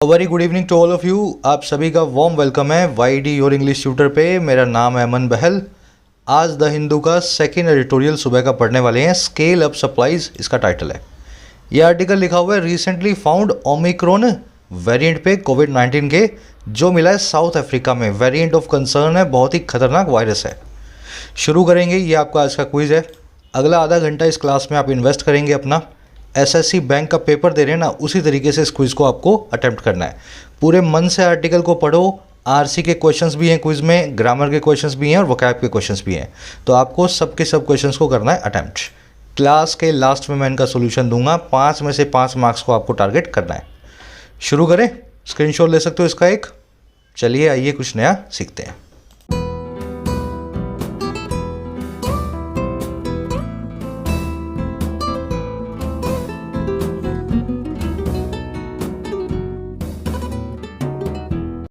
Very good evening to all of you. आप सभी का वार्म वेलकम है Y D your English tutor पे। मेरा नाम है अमन बहल। आज द हिंदू का सेकेंड एडिटोरियल सुबह का पढ़ने वाले हैं। स्केल अप सप्लाईज इसका टाइटल है। यह आर्टिकल लिखा हुआ है रिसेंटली फाउंड ओमिक्रॉन वेरिएंट पे कोविड-19 के, जो मिला है साउथ अफ्रीका में। वेरिएंट ऑफ कंसर्न है, बहुत ही खतरनाक वायरस है। शुरू करेंगे, ये आपका आज का क्विज़ है। अगला आधा घंटा इस क्लास में आप इन्वेस्ट करेंगे अपना। एसएससी बैंक का पेपर दे रहे हैं ना, उसी तरीके से इस क्विज़ को आपको अटेम्प्ट करना है। पूरे मन से आर्टिकल को पढ़ो। आरसी के क्वेश्चंस भी हैं क्विज़ में, ग्रामर के क्वेश्चंस भी हैं और वोकैब के क्वेश्चंस भी हैं। तो आपको सबके सब क्वेश्चंस को करना है अटेम्प्ट। क्लास के लास्ट में मैं इनका सोल्यूशन दूंगा। 5 में से 5 मार्क्स को आपको टारगेट करना है। शुरू करें, स्क्रीनशॉट ले सकते हो इसका एक। चलिए आइए कुछ नया सीखते हैं।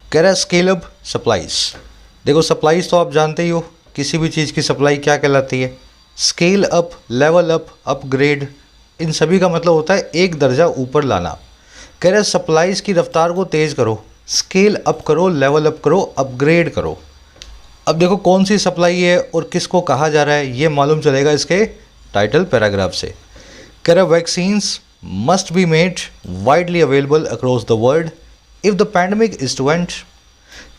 कह रहा है स्केल अप सप्लाईज। देखो सप्लाईज तो आप जानते ही हो, किसी भी चीज़ की सप्लाई क्या कहलाती है। Scale up, level up, upgrade, इन सभी का मतलब होता है एक दर्जा ऊपर लाना। कह रहा है सप्लाईज की रफ्तार को तेज़ करो, स्केल अप करो, लेवल अप करो, अपग्रेड करो। अब देखो कौन सी सप्लाई है और किसको कहा जा रहा है, ये मालूम चलेगा इसके टाइटल पैराग्राफ से। कह रहा है vaccines must be made widely available across the world if the pandemic is to end.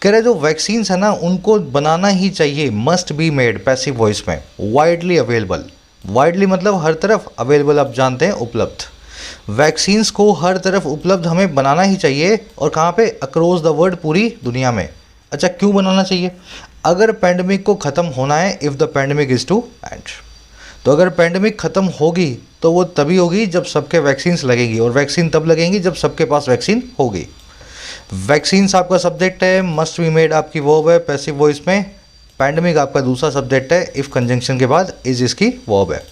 कह रहे जो वैक्सीन्स है ना, उनको बनाना ही चाहिए। Must be made passive voice में, वाइडली अवेलेबल। वाइडली मतलब हर तरफ, अवेलेबल आप जानते हैं उपलब्ध। वैक्सीन्स को हर तरफ उपलब्ध हमें बनाना ही चाहिए। और कहाँ पे? अक्रॉस द वर्ल्ड, पूरी दुनिया में। अच्छा क्यों बनाना चाहिए? अगर पैंडमिक को ख़त्म होना है, if the pandemic is to end, तो अगर पैंडमिक ख़त्म होगी तो वो तभी होगी जब सबके वैक्सीन्स लगेगी। और वैक्सीन तब लगेंगी जब सबके पास वैक्सीन होगी। वैक्सीन्स आपका सब्जेक्ट है, मस्ट बी मेड आपकी वर्ब है पैसिव वॉइस में। पैंडमिक आपका दूसरा सब्जेक्ट है, इफ़ कंजंक्शन के बाद इज इसकी वर्ब है।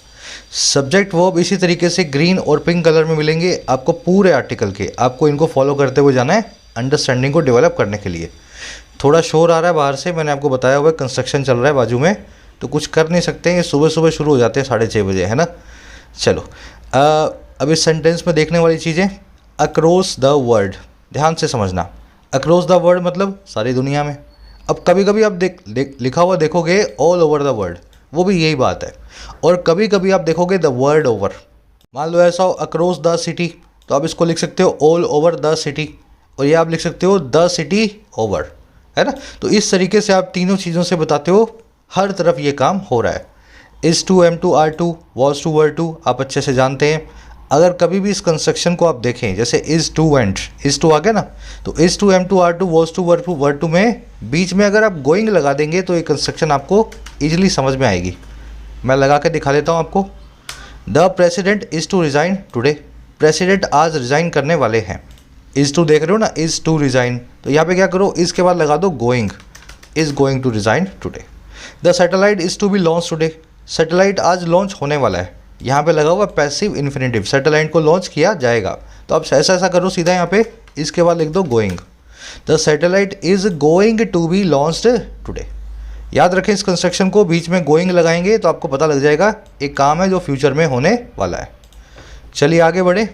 सब्जेक्ट वर्ब इसी तरीके से ग्रीन और पिंक कलर में मिलेंगे आपको पूरे आर्टिकल के। आपको इनको फॉलो करते हुए जाना है अंडरस्टैंडिंग को डेवलप करने के लिए। थोड़ा शोर आ रहा है बाहर से, मैंने आपको बताया हुआ है कंस्ट्रक्शन चल रहा है बाजू में, तो कुछ कर नहीं सकते। ये सुबह सुबह शुरू हो जाते हैं 6:30 बजे, है ना। चलो अब इस सेंटेंस में देखने वाली चीज़ें, अक्रॉस द वर्ल्ड, ध्यान से समझना। अक्रॉस द वर्ल्ड मतलब सारी दुनिया में। अब कभी कभी आप लिखा हुआ देखोगे ऑल ओवर द वर्ल्ड, वो भी यही बात है। और कभी कभी आप देखोगे द वर्ल्ड ओवर। मान लो ऐसा हो अक्रॉस द सिटी, तो आप इसको लिख सकते हो ऑल ओवर द सिटी, और ये आप लिख सकते हो द सिटी ओवर, है ना। तो इस तरीके से आप तीनों चीज़ों से बताते हो हर तरफ ये काम हो रहा है। Is to, am to, are to, was to, were to, आप अच्छे से जानते हैं। अगर कभी भी इस कंस्ट्रक्शन को आप देखें, जैसे is to and, is to आ गया ना, तो is to, am to, are to, was to, were to में बीच में अगर आप गोइंग लगा देंगे तो ये कंस्ट्रक्शन आपको ईजिली समझ में आएगी। मैं लगा के दिखा देता हूँ आपको। The president is to resign today, president आज रिज़ाइन करने वाले हैं। इज़ टू देख रहे हो ना, इज़ टू रिज़ाइन, तो यहाँ पे क्या करो, इज़ के बाद लगा दो going, is going to resign today. The satellite is to be launch today, satellite आज लॉन्च होने वाला है। यहाँ पे लगा हुआ पैसिव इन्फिनेटिव, सैटेलाइट को लॉन्च किया जाएगा। तो आप ऐसा करो सीधा, यहाँ पे इसके बाद लिख दो going. The satellite is going to be launched today. याद रखें इस कंस्ट्रक्शन को, बीच में गोइंग लगाएंगे तो आपको पता लग जाएगा एक काम है जो फ्यूचर में होने वाला है। चलिए आगे बढ़े।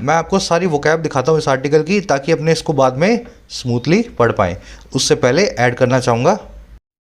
मैं आपको सारी वोकैब दिखाता हूँ इस आर्टिकल की, ताकि अपने इसको बाद में स्मूथली पढ़ पाएँ। उससे पहले ऐड करना चाहूँगा,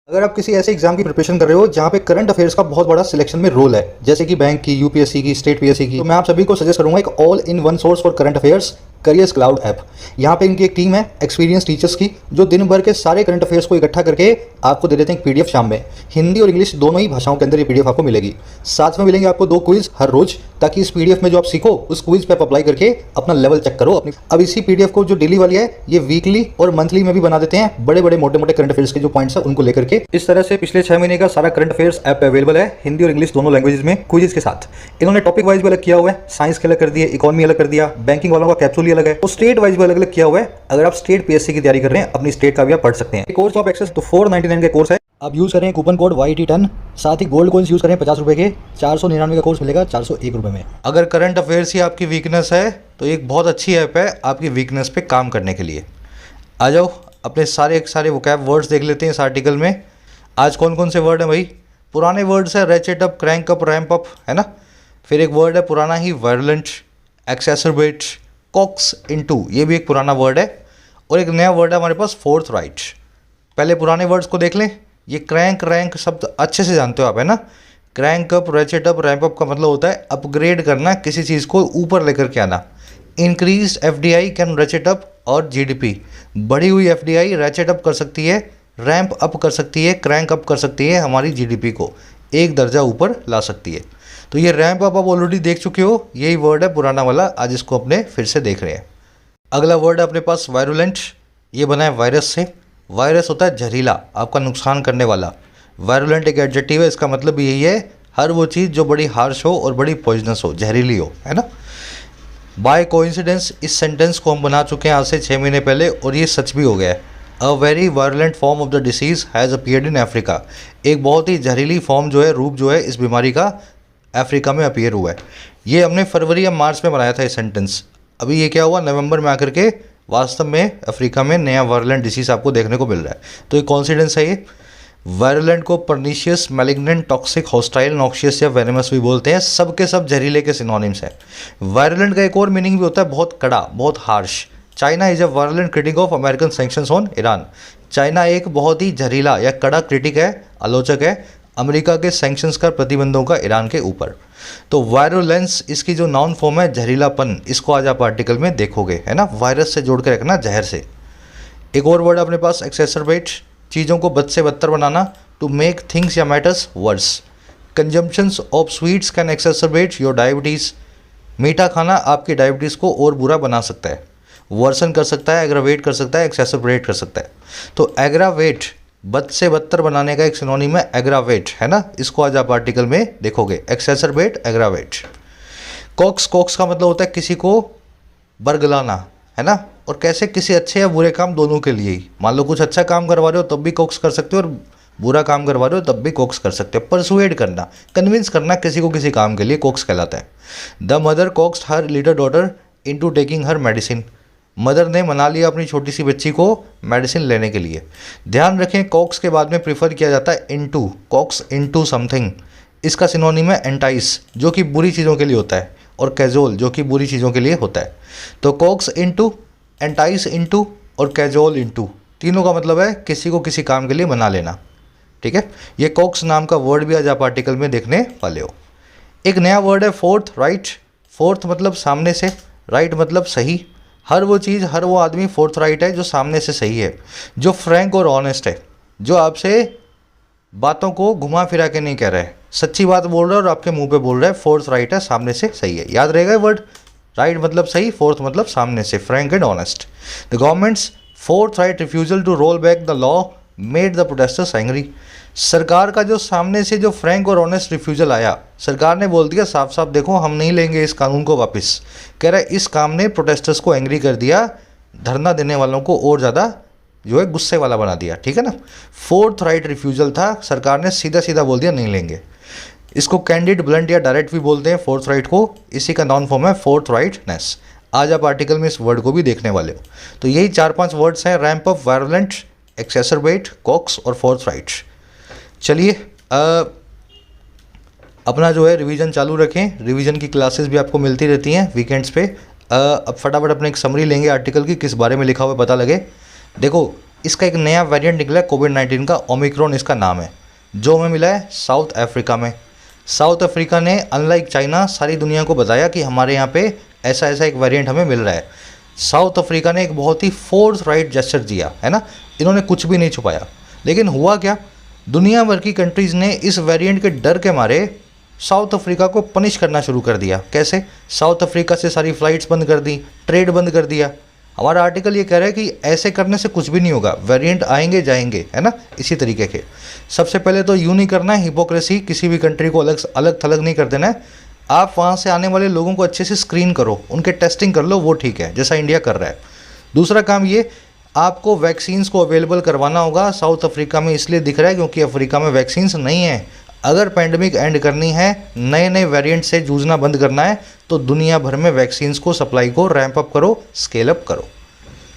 अगर आप किसी ऐसे एग्जाम की प्रिपरेशन कर रहे हो जहाँ पे करंट अफेयर्स का बहुत बड़ा सिलेक्शन में रोल है, जैसे कि बैंक की, यूपीएससी की, स्टेट पीएससी की, तो मैं आप सभी को सजेस्ट करूंगा एक all in one source for current affairs careers cloud app. यहाँ पे इनकी एक टीम है एक्सपीरियंस टीचर्स की, जो दिन भर के सारे करंट अफेयर्स को इकट्ठा करके आपको दे देते हैं पीडीएफ शाम में। हिंदी और इंग्लिश दोनों ही भाषाओं के अंदर ये पीडीएफ आपको मिलेगी। साथ में मिलेंगे आपको 2 क्विज हर रोज, ताकि इस पीडीएफ में जो आप सीखो उस क्विज पे आप अप्लाई करके अपना लेवल चेक करो अपनी। अब इसी पीडीएफ को जो डेली वाली है, ये वीकली और मंथली में भी बना देते हैं, बड़े बड़े मोटे मोटे करंट अफेयर्स के जो पॉइंट्स है उनको लेकर के। इस तरह से पिछले 6 महीने का सारा करंट अफेयर्स ऐप अवेलेबल है, हिंदी और इंग्लिश दोनों लैंग्वेजेस में, क्विज के साथ। इन्होंने टॉपिक वाइज भी अलग किया हुआ है, साइंस के अलग कर दिए, इकोनॉमी अलग कर दिया, बैंकिंग वालों का कैप्सूल अलग है, और स्टेट वाइज भी अलग अलग किया हुआ है। अगर आप स्टेट पीएससी की तैयारी कर रहे हैं, अपनी स्टेट का भी आप पढ़ सकते हैं। कोर्स ऑफ एक्सेस तो 499 का कोर्स है, आप यूज करें कूपन कोड YT10। साथ ही गोल्ड कॉइन्स यूज करें 50 रुपए के, 499 का कोर्स मिलेगा 401 रुपए में। अगर करंट अफेयर्स ही आपकी वीकनेस है तो एक बहुत अच्छी ऐप है आपकी वीकनेस पे काम करने के लिए। आ जाओ अपने सारे वोकैब वर्ड्स देख लेते हैं इस आर्टिकल में। आज कौन कौन से वर्ड हैं भाई? पुराने वर्ड्स है, ratchet up, crank up, ramp up, है ना। फिर एक वर्ड है पुराना ही, वायलेंट, एक्सेसरबेट, कॉक्स इनटू, ये भी एक पुराना वर्ड है, और एक नया वर्ड है हमारे पास फोर्थ राइट। पहले पुराने वर्ड्स को देख लें। ये क्रैंक रैंक शब्द अच्छे से जानते हो आप, है ना। Crank up, ratchet up, ramp up का मतलब होता है अपग्रेड करना, किसी चीज़ को ऊपर लेकर के आना। Increase FDI can ratchet up और जीडीपी, बढ़ी हुई एफडीआई रेचेट अप कर सकती है, रैंप अप कर सकती है, क्रैंक अप कर सकती है, हमारी जीडीपी को एक दर्जा ऊपर ला सकती है। तो ये रैंप अप आप ऑलरेडी देख चुके हो, यही वर्ड है पुराना वाला, आज इसको अपने फिर से देख रहे हैं। अगला वर्ड है अपने पास वायरुलेंट, ये बना है वायरस से। वायरस होता है जहरीला, आपका नुकसान करने वाला। वायरुलेंट एक एडजेक्टिव है, इसका मतलब यही है हर वो चीज़ जो बड़ी हार्श हो और बड़ी पॉइजनस हो, जहरीली हो, है ना। बाय कोइंसिडेंस इस सेंटेंस को हम बना चुके हैं आज से 6 महीने पहले, और ये सच भी हो गया है। A very virulent form of the disease has appeared in Africa, एक बहुत ही जहरीली फॉर्म जो है, रूप जो है इस बीमारी का अफ्रीका में अपीयर हुआ है। ये हमने फरवरी या मार्च में बनाया था ये सेंटेंस, अभी ये क्या हुआ नवंबर में आकर के वास्तव में अफ्रीका में नया वायरुलेंट डिसीज़ आपको देखने को मिल रहा है। तो ये कॉन्सिडेंस है ये। वायरुलेंट को pernicious, malignant, toxic, hostile, noxious या वेनेमस भी बोलते हैं, सब के सब जहरीले के सिनोनिम्स हैं। वायरुलेंट का एक और मीनिंग भी होता है बहुत कड़ा, बहुत harsh. China is a virulent critic of American sanctions on Iran, China एक बहुत ही जहरीला या कड़ा क्रिटिक है, आलोचक है अमेरिका के सैंक्शंस का, प्रतिबंधों का ईरान के ऊपर। तो वायरुलेंस इसकी जो नाउन फॉर्म है, जहरीलापन, इसको आज आप आर्टिकल में देखोगे, है ना। वायरस से जोड़ के रखना, जहर से। एक और वर्ड अपने पास एक्सेसरबेट, चीज़ों को बद से बदतर बनाना, टू मेक थिंग्स या matters worse. Consumptions of sweets can exacerbate your diabetes, मीठा खाना आपकी डायबिटीज़ को और बुरा बना सकता है, वर्सन कर सकता है, एग्रावेट कर सकता है, एक्सेसरबेट कर सकता है। तो एग्रावेट बद से बदतर बनाने का एक सिनोनिम है एग्रावेट, है ना। इसको आज आप आर्टिकल में देखोगे, एक्सेसरबेट, एग्रावेट। कॉक्स, कॉक्स का मतलब होता है किसी को बरगलाना, है ना। और कैसे, किसी अच्छे या बुरे काम दोनों के लिए ही। मान लो कुछ अच्छा काम करवा रहे हो तब भी कॉक्स कर सकते हो, और बुरा काम करवा रहे हो तब भी कॉक्स कर सकते हो। परसुएड करना, कन्विंस करना किसी को किसी काम के लिए, कॉक्स कहलाता है। The mother coaxed her little daughter into taking her medicine, mother ने मना लिया अपनी छोटी सी बच्ची को मेडिसिन लेने के लिए। ध्यान रखें कॉक्स के बाद में प्रीफर किया जाता है इनटू, कॉक्स इनटू समथिंग, इसका सिनोनिम है एंटाइस, जो कि बुरी चीज़ों के लिए होता है, और कैजोल, जो कि बुरी चीज़ों के लिए होता है। तो कॉक्स इनटू, एंटाइस इनटू और कैजोल इनटू, तीनों का मतलब है किसी को किसी काम के लिए मना लेना, ठीक है। ये कॉक्स नाम का वर्ड भी आज आप आर्टिकल में देखने वाले हो। एक नया वर्ड है फोर्थ राइट। फोर्थ मतलब सामने से, राइट मतलब सही। हर वो चीज़, हर वो आदमी फोर्थ राइट है जो सामने से सही है, जो फ्रैंक और ऑनेस्ट है, जो आपसे बातों को घुमा फिरा के नहीं कह रहा है, सच्ची बात बोल रहा है और आपके मुंह पे बोल रहा है, फोर्थ राइट है, सामने से सही है। याद रहेगा वर्ड, राइट मतलब सही, फोर्थ मतलब सामने से, frank and honest. The government's forthright refusal to roll back the law made the protesters angry. सरकार का जो सामने से जो फ्रैंक और ऑनेस्ट रिफ्यूजल आया, सरकार ने बोल दिया साफ साफ, देखो हम नहीं लेंगे इस कानून को वापस। कह रहा है इस काम ने प्रोटेस्टर्स को एंग्री कर दिया, धरना देने वालों को और ज़्यादा जो है गुस्से वाला बना दिया, ठीक है ना। फोर्थ राइट रिफ्यूजल था, सरकार ने सीधा सीधा बोल दिया नहीं लेंगे। इसको कैंडिड, ब्लंट या डायरेक्ट भी बोलते हैं फोर्थ राइट को, इसी का नाउन फॉर्म है फोर्थ राइटनेस। आज आप आर्टिकल में इस वर्ड को भी देखने वाले हो। तो यही 4-5 वर्ड्स हैं, रैंप अप, वायरुलेंट, एक्सेसरबेट, कॉक्स और फोर्थ राइट। चलिए अपना जो है रिवीजन चालू रखें, रिवीजन की क्लासेस भी आपको मिलती रहती हैं वीकेंड्स पे। अब फटाफट अपने एक समरी लेंगे आर्टिकल की, किस बारे में लिखा हुआ पता लगे। देखो इसका एक नया वेरिएंट निकला है कोविड-19 का, ओमिक्रॉन इसका नाम है, जो हमें मिला है साउथ अफ्रीका में। साउथ अफ्रीका ने अनलाइक चाइना सारी दुनिया को बताया कि हमारे यहाँ पे ऐसा ऐसा एक वेरिएंट हमें मिल रहा है। साउथ अफ्रीका ने एक बहुत ही फोर्थ राइट जेस्चर दिया, है ना, इन्होंने कुछ भी नहीं छुपाया। लेकिन हुआ क्या, दुनिया भर की कंट्रीज़ ने इस वेरिएंट के डर के मारे साउथ अफ्रीका को पनिश करना शुरू कर दिया। कैसे, साउथ अफ्रीका से सारी फ्लाइट्स बंद कर दी, ट्रेड बंद कर दिया। हमारा आर्टिकल ये कह रहा है कि ऐसे करने से कुछ भी नहीं होगा, वेरिएंट आएंगे जाएंगे, है ना। इसी तरीके के सबसे पहले तो यूँ नहीं करना है, हिपोक्रेसी, किसी भी कंट्री को अलग थलग नहीं कर देना है। आप वहाँ से आने वाले लोगों को अच्छे से स्क्रीन करो, उनके टेस्टिंग कर लो, वो ठीक है जैसा इंडिया कर रहा है। दूसरा काम ये, आपको वैक्सीन्स को अवेलेबल करवाना होगा। साउथ अफ्रीका में इसलिए दिख रहा है क्योंकि अफ्रीका में वैक्सीन्स नहीं है। अगर पैंडमिक एंड करनी है, नए नए वेरिएंट से जूझना बंद करना है, तो दुनिया भर में वैक्सीन्स को सप्लाई को रैंप अप करो, स्केल अप करो।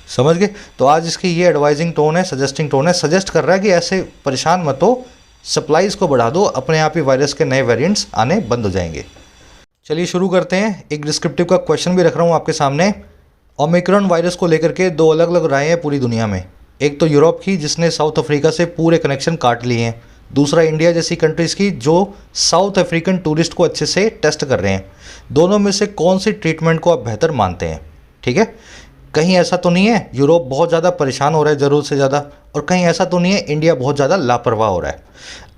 समझ गए। तो आज इसकी ये एडवाइजिंग टोन है, सजेस्टिंग टोन है, सजेस्ट कर रहा है कि ऐसे परेशान मत हो, सप्लाईज को बढ़ा दो, अपने आप ही वायरस के नए वेरिएंट्स आने बंद हो जाएंगे। चलिए शुरू करते हैं। एक डिस्क्रिप्टिव का क्वेश्चन भी रख रहा हूँ आपके सामने। ओमिक्रॉन वायरस को लेकर के दो अलग अलग राय हैं पूरी दुनिया में। एक तो यूरोप की, जिसने साउथ अफ्रीका से पूरे कनेक्शन काट लिए हैं। दूसरा इंडिया जैसी कंट्रीज़ की, जो साउथ अफ्रीकन टूरिस्ट को अच्छे से टेस्ट कर रहे हैं। दोनों में से कौन सी ट्रीटमेंट को आप बेहतर मानते हैं? ठीक है, कहीं ऐसा तो नहीं है यूरोप बहुत ज़्यादा परेशान हो रहा है ज़रूरत से ज़्यादा, और कहीं ऐसा तो नहीं है इंडिया बहुत ज़्यादा लापरवाह हो रहा है।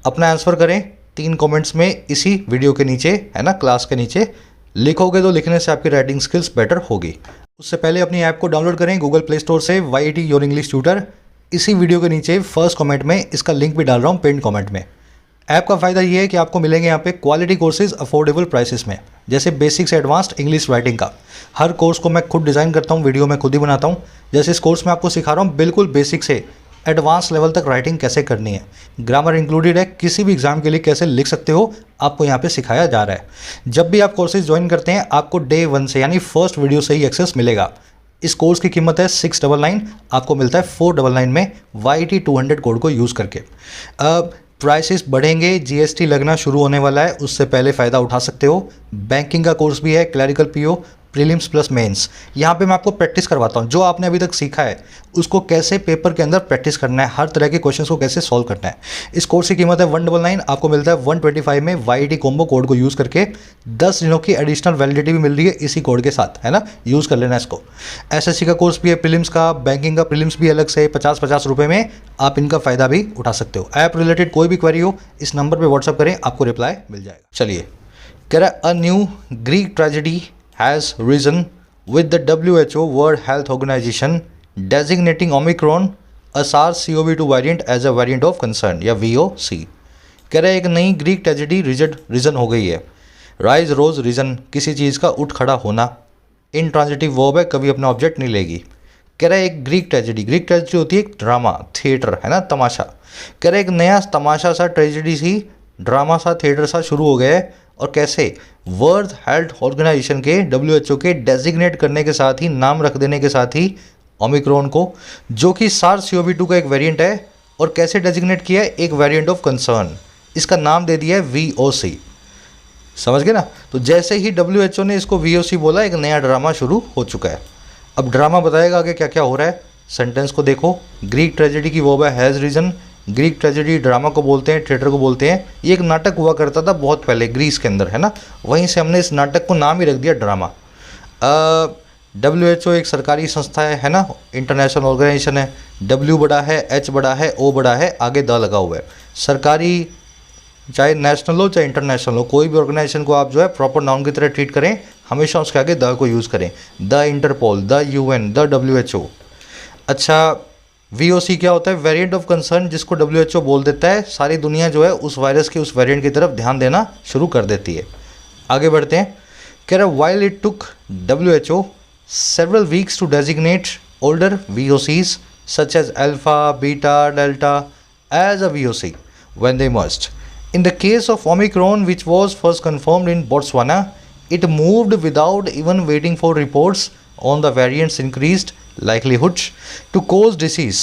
अपना आंसर करें 3 कमेंट्स में इसी वीडियो के नीचे, है ना, क्लास के नीचे लिखोगे तो लिखने से आपकी राइटिंग स्किल्स बेटर होगी। उससे पहले अपनी ऐप को डाउनलोड करें गूगल प्ले स्टोर से, YIT योर इंग्लिश ट्यूटर। इसी वीडियो के नीचे फर्स्ट कमेंट में इसका लिंक भी डाल रहा हूँ पिन कमेंट में। ऐप का फ़ायदा ये है कि आपको मिलेंगे यहाँ पे क्वालिटी कोर्सेज अफोर्डेबल प्राइसेस में, जैसे बेसिक से एडवांस्ड इंग्लिश राइटिंग का। हर कोर्स को मैं खुद डिज़ाइन करता हूँ, वीडियो मैं खुद ही बनाता हूँ। जैसे इस कोर्स में आपको सिखा रहा हूँ बिल्कुल बेसिक से एडवांस लेवल तक राइटिंग कैसे करनी है, ग्रामर इंक्लूडेड है, किसी भी एग्जाम के लिए कैसे लिख सकते हो आपको यहाँ पे सिखाया जा रहा है। जब भी आप कोर्सेज ज्वाइन करते हैं आपको डे 1 से यानी फर्स्ट वीडियो से ही एक्सेस मिलेगा। इस कोर्स की कीमत है 699, आपको मिलता है 499 में YIT 200 कोड को यूज़ करके। प्राइसेस बढ़ेंगे, GST लगना शुरू होने वाला है, उससे पहले फ़ायदा उठा सकते हो। बैंकिंग का कोर्स भी है, clerical PO, prelims plus mains. यहाँ पे मैं आपको प्रैक्टिस करवाता हूँ, जो आपने अभी तक सीखा है उसको कैसे पेपर के अंदर प्रैक्टिस करना है, हर तरह के क्वेश्चंस को कैसे सॉल्व करना है। इस कोर्स की कीमत है 199, आपको मिलता है 125 में YIT कॉम्बो कोड को यूज़ करके। 10 दिनों की एडिशनल वैलिडिटी भी मिल रही है इसी कोड के साथ, है ना, यूज़ कर लेना इसको। SSC का कोर्स भी है, प्रीलिम्स का, बैंकिंग का प्रीलिम्स भी अलग से 50-50 रुपये में आप इनका फ़ायदा भी उठा सकते हो। ऐप रिलेटेड कोई भी क्वेरी हो इस नंबर पर व्हाट्सअप करें, आपको रिप्लाई मिल जाएगा। चलिए, कह रहा है a new Greek tragedy has risen with the WHO World Health Organization designating Omicron a SARS-CoV-2 variant as a variant of concern या VOC। कह रहे एक नई ग्रीक ट्रेजेडी रीजन हो गई है। राइज रोज रीजन, किसी चीज़ का उठ खड़ा होना। इंट्रांजिटिव वर्ब है, कभी अपना ऑब्जेक्ट नहीं लेगी। कह रहा है एक ग्रीक ट्रेजेडी होती है एक ड्रामा, थिएटर, है ना, तमाशा। कह रहे एक नया तमाशा सा, ट्रेजेडी सी, ड्रामा सा, थिएटर सा शुरू हो गया है। और कैसे? वर्ल्ड हेल्थ ऑर्गेनाइजेशन के, WHO के डेजिग्नेट करने के साथ ही, नाम रख देने के साथ ही ओमिक्रॉन को, जो कि SARS-CoV-2 का एक वेरिएंट है, और कैसे डेजिग्नेट किया है? एक वेरिएंट ऑफ कंसर्न। इसका नाम दे दिया है VOC। समझ गए ना? तो जैसे ही WHO ने इसको VOC बोला, एक नया ड्रामा शुरू हो चुका है। अब ड्रामा बताएगा आगे क्या क्या हो रहा है। सेंटेंस को देखो, ग्रीक ट्रेजेडी की वर्ब है has reason. Greek tragedy drama को बोलते हैं, थिएटर को बोलते हैं। ये एक नाटक हुआ करता था बहुत पहले ग्रीस के अंदर, है ना, वहीं से हमने इस नाटक को नाम ही रख दिया ड्रामा। WHO एक सरकारी संस्था है ना, इंटरनेशनल ऑर्गेनाइजेशन है। W बड़ा है, H बड़ा है, O बड़ा है, आगे द लगा हुआ है। सरकारी, चाहे नेशनल हो चाहे इंटरनेशनल हो, कोई भी ऑर्गेनाइजेशन को आप जो है प्रॉपर नाउन की तरह ट्रीट करें, हमेशा उसके आगे द को यूज़ करें। The Interpol, the UN, the WHO। अच्छा, VOC क्या होता है? वेरिएंट ऑफ कंसर्न, जिसको WHO बोल देता है। सारी दुनिया जो है उस वायरस के, उस वेरिएंट की तरफ ध्यान देना शुरू कर देती है। आगे बढ़ते हैं। कह रहा है while it took WHO several weeks to designate older VOCs such as alpha, beta, delta as a VOC when they emerged. In the case of Omicron, which was first confirmed in Botswana, it moved without even waiting for reports on the variant's increased likelihood to cause disease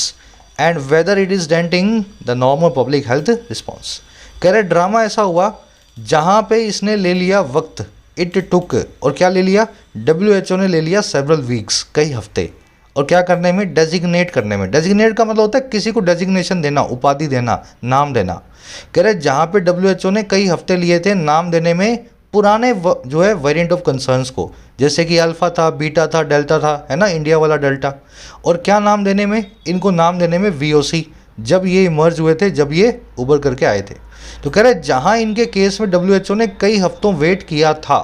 and whether it is denting the normal public health response। कह रहे drama ऐसा हुआ जहाँ पे इसने ले लिया वक्त, इट टुक, और क्या ले लिया? WHO ने ले लिया सेवरल वीक्स, कई हफ्ते, और क्या करने में? डेजिग्नेट करने में। डेजिग्नेट का मतलब होता है किसी को डेजिग्नेशन देना, उपाधि देना, नाम देना। कह रहे जहाँ पे WHO ने कई हफ्ते लिए थे नाम देने में पुराने जो है वेरिएंट ऑफ कंसर्न्स को, जैसे कि अल्फ़ा था, बीटा था, डेल्टा था, है ना, इंडिया वाला डेल्टा। और क्या नाम देने में? इनको नाम देने में VOC, जब ये इमर्ज हुए थे, जब ये उभर करके आए थे। तो कह रहे जहाँ इनके केस में WHO ने कई हफ्तों वेट किया था,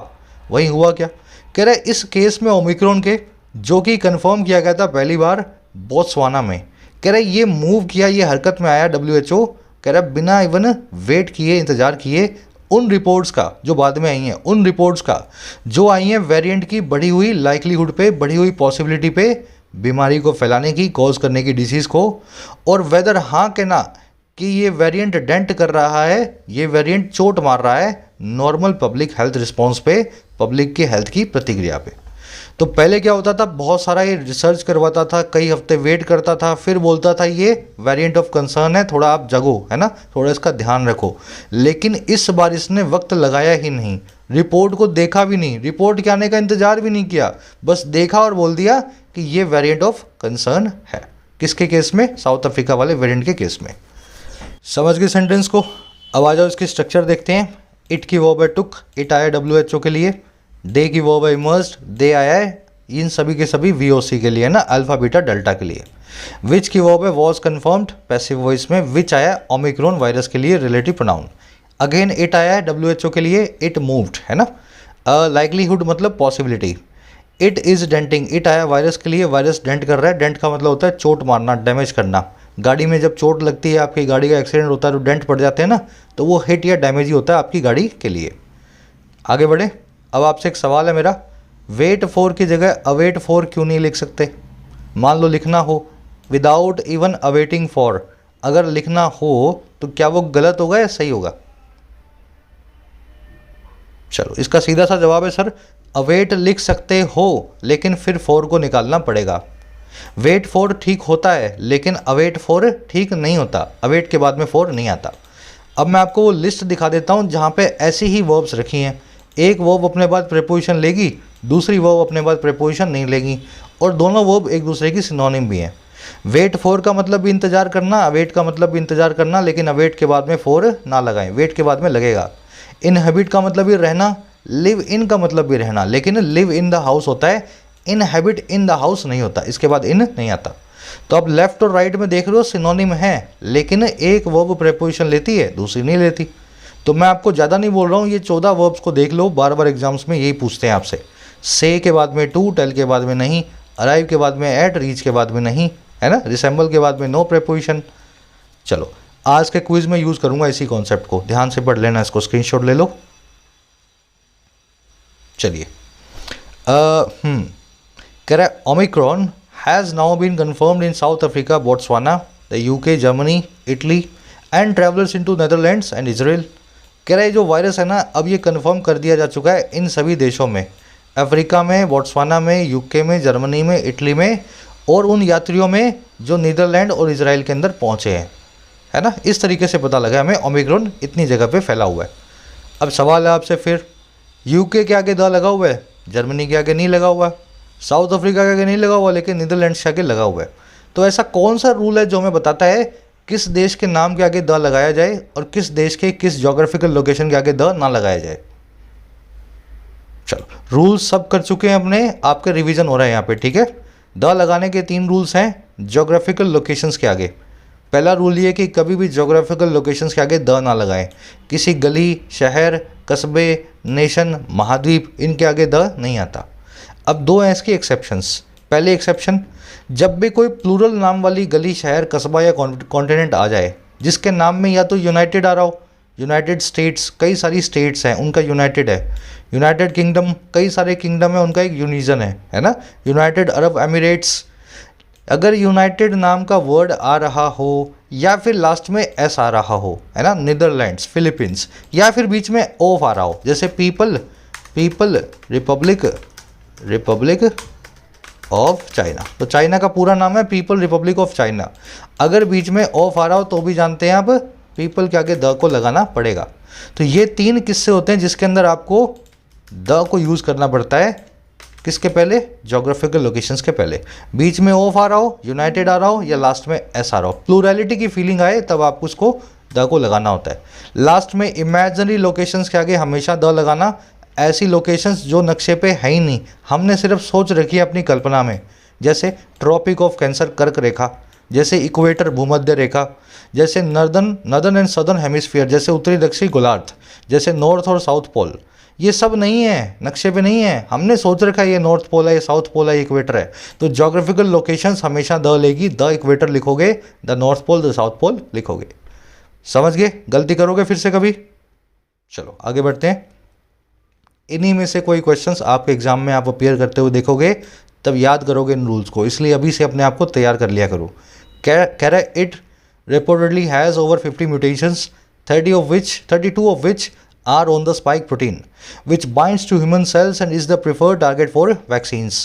वहीं हुआ क्या? कह रहे इस केस में ओमिक्रॉन के, जो कि कंफर्म किया गया था पहली बार बोत्सवाना में, कह रहे ये मूव किया, ये हरकत में आया WHO। कह रहा बिना इवन वेट किए, इंतज़ार किए उन रिपोर्ट्स का जो बाद में आई हैं, उन रिपोर्ट्स का जो आई हैं वेरिएंट की बढ़ी हुई लाइक्लीहुड पे, बढ़ी हुई पॉसिबिलिटी पे, बीमारी को फैलाने की, कॉज करने की, डिसीज़ को, और वेदर हाँ के ना कि ये वेरिएंट डेंट कर रहा है, ये वेरिएंट चोट मार रहा है नॉर्मल पब्लिक हेल्थ रिस्पॉन्स पे, पब्लिक के हेल्थ की प्रतिक्रिया पे। तो पहले क्या होता था, बहुत सारा ये रिसर्च करवाता था, कई हफ्ते वेट करता था, फिर बोलता था ये वेरिएंट ऑफ कंसर्न है, थोड़ा आप जगो, है ना, थोड़ा इसका ध्यान रखो। लेकिन इस बार इसने वक्त लगाया ही नहीं, रिपोर्ट को देखा भी नहीं, रिपोर्ट के आने का इंतजार भी नहीं किया, बस देखा और बोल दिया कि ये वेरिएंट ऑफ कंसर्न है। किसके केस में? साउथ अफ्रीका वाले वेरिएंट के केस में। समझ गए सेंटेंस को? अब आ जाओ इसकी स्ट्रक्चर देखते हैं। इट की वर्ब है टुक, इट आया WHO के लिए। दे की वर्ब है इमर्स्ड, दे आया है इन सभी के सभी VOC के लिए, ना, अल्फा बीटा डेल्टा के लिए। विच की वर्ब है वॉज कन्फर्म्ड, पैसिव वॉइस में। विच आया ओमिक्रॉन वायरस के लिए, रिलेटिव प्रोनाउन। अगेन इट आया है WHO के लिए, इट मूव्ड, है ना। लाइकलीहुड मतलब possibility. It is denting, it आया वायरस के लिए, वायरस डेंट कर रहा है। डेंट का मतलब होता है चोट मारना, डैमेज करना। गाड़ी में जब चोट लगती है, आपकी गाड़ी का एक्सीडेंट होता है तो डेंट पड़ जाते हैं ना, तो वो हिट या डैमेज ही होता है आपकी गाड़ी के लिए। आगे बढ़े। अब आपसे एक सवाल है मेरा, वेट फॉर की जगह अवेट फॉर क्यों नहीं लिख सकते? मान लो लिखना हो विदाउट इवन अवेटिंग फॉर, अगर लिखना हो तो क्या वो गलत होगा या सही होगा? चलो, इसका सीधा सा जवाब है सर, अवेट लिख सकते हो लेकिन फिर फॉर को निकालना पड़ेगा। वेट फॉर ठीक होता है लेकिन अवेट फॉर ठीक नहीं होता, अवेट के बाद में फॉर नहीं आता। अब मैं आपको वो लिस्ट दिखा देता हूँ जहाँ पे ऐसी ही वर्ब्स रखी हैं। एक वर्ब अपने बाद प्रीपोजिशन लेगी, दूसरी वर्ब अपने बाद प्रीपोजिशन नहीं लेगी, और दोनों वर्ब एक दूसरे की सिनोनिम भी हैं। वेट फॉर का मतलब भी इंतजार करना, अवेट का मतलब भी इंतजार करना, लेकिन अवेट के बाद में फॉर ना लगाएं, वेट के बाद में लगेगा। इनहैबिट का मतलब भी रहना, लिव इन का मतलब भी रहना, लेकिन लिव इन द हाउस होता है, इनहैबिट इन द हाउस नहीं होता, इसके बाद इन नहीं आता। तो अब लेफ्ट और राइट में देख रहे हो सिनोनिम है, लेकिन एक वर्ब प्रीपोजिशन लेती है, दूसरी नहीं लेती। तो मैं आपको ज़्यादा नहीं बोल रहा हूँ, ये 14 वर्ब्स को देख लो, बार बार एग्जाम्स में यही पूछते हैं आपसे। से के बाद में टू, टेल के बाद में नहीं, अराइव के बाद में एट, रीच के बाद में नहीं, है ना, रिसेंबल के बाद में नो प्रीपोजिशन। चलो, आज के क्विज में यूज़ करूँगा इसी कॉन्सेप्ट को, ध्यान से पढ़ लेना, इसको स्क्रीनशॉट ले लो। चलिए, कह रहा है Omicron has now been confirmed in South Africa, Botswana, the UK, Germany, Italy and travellers into Netherlands and Israel. कह रहा है जो वायरस है ना, अब ये कंफर्म कर दिया जा चुका है इन सभी देशों में, अफ्रीका में, बोट्सवाना में, UK में, जर्मनी में, इटली में, और उन यात्रियों में जो नीदरलैंड और इजराइल के अंदर पहुँचे हैं, है ना। इस तरीके से पता लगा हमें ओमिक्रॉन इतनी जगह पे फैला हुआ है। अब सवाल है आपसे फिर, UK के आगे द लगा हुआ है, जर्मनी के आगे नहीं लगा हुआ, साउथ अफ्रीका के आगे नहीं लगा हुआ, लेकिन नीदरलैंड्स के आगे लगा हुआ है। तो ऐसा कौन सा रूल है जो हमें बताता है किस देश के नाम के आगे द लगाया जाए और किस देश के किस ज्योग्राफिकल लोकेशन के आगे द ना लगाया जाए? चलो, रूल्स सब कर चुके हैं अपने, आपके रिवीजन हो रहा है यहाँ पे, ठीक है। द लगाने के 3 रूल्स हैं ज्योग्राफिकल लोकेशंस के आगे। पहला रूल ये कि कभी भी ज्योग्राफिकल लोकेशंस के आगे द ना लगाएं। किसी गली, शहर, कस्बे, नेशन, महाद्वीप, इनके आगे द नहीं आता। अब 2 हैं इसके एक्सेप्शंस। पहले एक्सेप्शन, जब भी कोई प्लूरल नाम वाली गली, शहर, कस्बा या कॉन्टिनेंट आ जाए जिसके नाम में या तो यूनाइटेड आ रहा हो, यूनाइटेड स्टेट्स, कई सारी स्टेट्स हैं उनका यूनाइटेड है, यूनाइटेड किंगडम, कई सारे किंगडम है उनका एक यूनिजन है ना, यूनाइटेड अरब एमिरेट्स। अगर यूनाइटेड नाम का वर्ड आ रहा हो या फिर लास्ट में एस आ रहा हो, है ना, नीदरलैंड्स, फिलीपींस, या फिर बीच में ऑफ आ रहा हो, जैसे पीपल, रिपब्लिक ऑफ चाइना, तो चाइना का पूरा नाम है पीपल रिपब्लिक ऑफ चाइना। अगर बीच में ऑफ आ रहा हो तो भी जानते हैं आप पीपल के आगे द को लगाना पड़ेगा। तो ये 3 किस्से होते हैं जिसके अंदर आपको द को यूज़ करना पड़ता है, किसके पहले? ज्योग्राफिकल लोकेशंस के पहले। बीच में ऑफ आ रहा हो, यूनाइटेड आ रहा हो, या लास्ट में एस आ रहा हो, प्लूरैलिटी की फीलिंग आए तब आपको उसको द को लगाना होता है। लास्ट में इमेजिनरी लोकेशंस के आगे हमेशा द लगाना, ऐसी लोकेशंस जो नक्शे पे है ही नहीं, हमने सिर्फ सोच रखी है अपनी कल्पना में, जैसे ट्रॉपिक ऑफ कैंसर कर्क रेखा, जैसे इक्वेटर भूमध्य रेखा, जैसे नर्दर्न एंड सदर्न हेमिस्फीयर, जैसे उत्तरी दक्षिणी गोलार्ध, जैसे नॉर्थ और साउथ पोल। ये सब नहीं है, नक्शे पे नहीं है, हमने सोच रखा है ये नॉर्थ पोल है, ये साउथ पोल है, ये इक्वेटर है। तो ज्योग्राफिकल लोकेशंस हमेशा द लेगी, द इक्वेटर लिखोगे, the North Pole, the South Pole लिखोगे। समझ गए? गलती करोगे फिर से कभी? चलो आगे बढ़ते हैं। इन्हीं में से कोई क्वेश्चंस आपके एग्जाम में आप अपीयर करते हुए देखोगे तब याद करोगे इन रूल्स को, इसलिए अभी से अपने आप को तैयार कर लिया करो। कह रहा है it reportedly has over 50 mutations, 32 of which are on the spike protein which binds to human cells and is the preferred target for vaccines।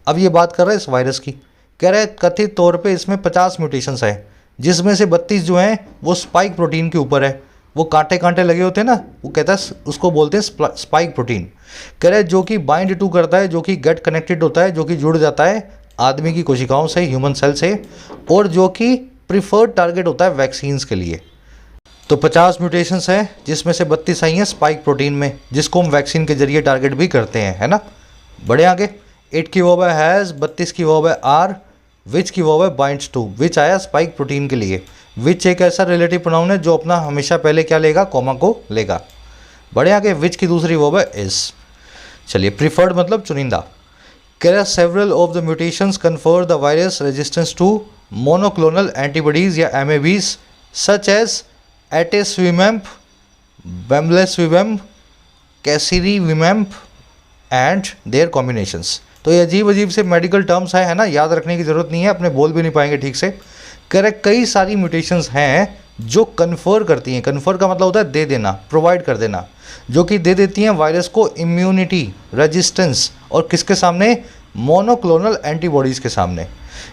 अब ये बात कर रहे हैं इस वायरस की, कह रहे हैं कथित तौर पे इसमें 50 म्यूटेशंस है जिसमें से 32 जो हैं वो स्पाइक प्रोटीन के ऊपर है। वो कांटे कांटे लगे होते हैं ना, वो कहता है उसको बोलते हैं स्पाइक प्रोटीन। कह रहे हैं जो कि बाइंड टू करता है, जो कि गेट कनेक्टेड होता है, जो कि जुड़ जाता है आदमी की कोशिकाओं से, ह्यूमन सेल से, और जो कि प्रिफर्ड टारगेट होता है वैक्सीन्स के लिए। तो 50 म्यूटेशंस हैं जिसमें से 32 आई हैं स्पाइक प्रोटीन में, जिसको हम वैक्सीन के जरिए टारगेट भी करते हैं, है ना। बड़े आगे 8 की वर्ब है हैज़, 32 की वर्ब है आर, विच की वर्ब है बाइंड्स टू। विच आया स्पाइक प्रोटीन के लिए। विच एक ऐसा रिलेटिव प्रोनाउन है जो अपना हमेशा पहले क्या लेगा, कॉमा को लेगा। बड़े आगे विच की दूसरी वर्ब है इज। चलिए प्रिफर्ड मतलब चुनिंदा। कह रहा several of the mutations confer the virus resistance to monoclonal antibodies या mAbs such as etesevimab, bamlanivimab, casirivimab and their combinations. तो ये अजीब अजीब से मेडिकल टर्म्स है ना, याद रखने की ज़रूरत नहीं है, अपने बोल भी नहीं पाएंगे ठीक से। कह रहे कई सारी म्यूटेशंस हैं जो कन्फर करती हैं, कन्फर का मतलब होता है दे देना, प्रोवाइड कर देना, जो कि दे देती हैं वायरस को इम्यूनिटी, रेजिस्टेंस, और किसके सामने, मोनोक्लोनल एंटीबॉडीज़ के सामने।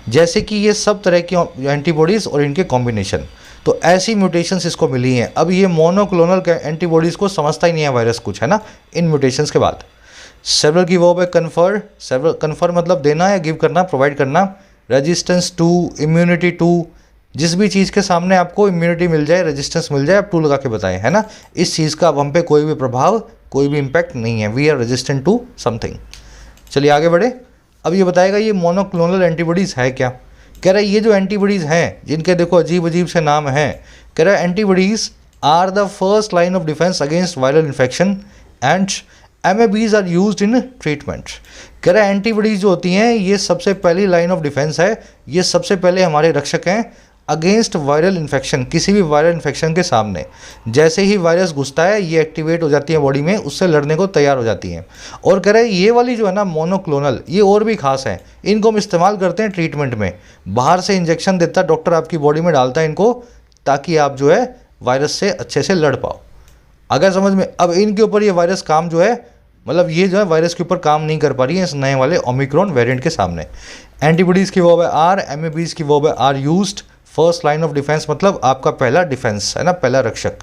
जैसे कि ये सब तरह की एंटीबॉडीज़ और इनके कॉम्बिनेशन, तो ऐसी म्यूटेशंस इसको मिली हैं। अब ये मोनोक्लोनल एंटीबॉडीज़ को समझता ही नहीं है वायरस कुछ, है ना, इन म्यूटेशंस के बाद। सेवरल की वर्ब है कन्फर। सेवरल कन्फर मतलब देना या गिव करना, प्रोवाइड करना। रेजिस्टेंस टू, इम्यूनिटी टू, जिस भी चीज़ के सामने आपको इम्यूनिटी मिल जाए, रेजिस्टेंस मिल जाए, आप टू लगा के बताएं, है ना। इस चीज़ का अब हम पे कोई भी प्रभाव, कोई भी इम्पैक्ट नहीं है। We are resistant to something. चलिए आगे बढ़े। अब ये बताएगा ये मोनोक्लोनल एंटीबॉडीज़ है क्या। कह रहा है ये जो एंटीबॉडीज़ हैं, जिनके देखो अजीब अजीब से नाम हैं, कह रहा है antibodies are the first line of defence against viral infection and mAbs are used in treatment. कह रहा है एंटीबॉडीज़ जो होती हैं ये सबसे पहली लाइन ऑफ डिफेंस है, ये सबसे पहले हमारे रक्षक हैं अगेंस्ट वायरल इन्फेक्शन, किसी भी वायरल इन्फेक्शन के सामने। जैसे ही वायरस घुसता है ये एक्टिवेट हो जाती है बॉडी में, उससे लड़ने को तैयार हो जाती हैं। और कह रहे हैं ये वाली जो है ना मोनोक्लोनल, ये और भी खास है, इनको हम इस्तेमाल करते हैं ट्रीटमेंट में। बाहर से इंजेक्शन देता है डॉक्टर, आपकी बॉडी में डालता है इनको, ताकि आप जो है वायरस से अच्छे से लड़ पाओ। अगर समझ में, अब इनके ऊपर ये वायरस काम जो है, मतलब ये जो है वायरस के ऊपर काम नहीं कर पा रही है इस नए वाले ओमिक्रॉन वेरिएंट के सामने। एंटीबॉडीज़ की वर्ब है आर, एमएबीज की वर्ब है are used. First line of defence मतलब आपका पहला डिफेंस है ना, पहला रक्षक।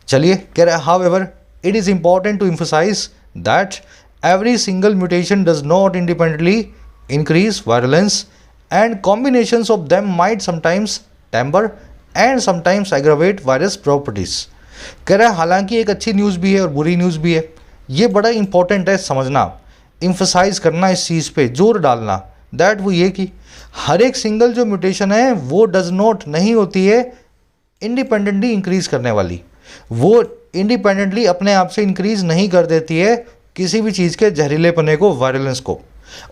चलिए कह रहा है however it is important to emphasise that every single mutation does not independently increase virulence and combinations of them might sometimes temper and sometimes aggravate virus properties. कह रहा है हालांकि एक अच्छी न्यूज़ भी है और बुरी न्यूज़ भी है, ये बड़ा इंपॉर्टेंट है समझना, इम्फसाइज करना, इस चीज़ पे जोर डालना। दैट वो ये कि हर एक सिंगल जो म्यूटेशन है वो डज नॉट नहीं होती है इंडिपेंडेंटली इंक्रीज करने वाली, वो इंडिपेंडेंटली अपने आप से इंक्रीज नहीं कर देती है किसी भी चीज़ के जहरीलेपने को, वायरलेंस को।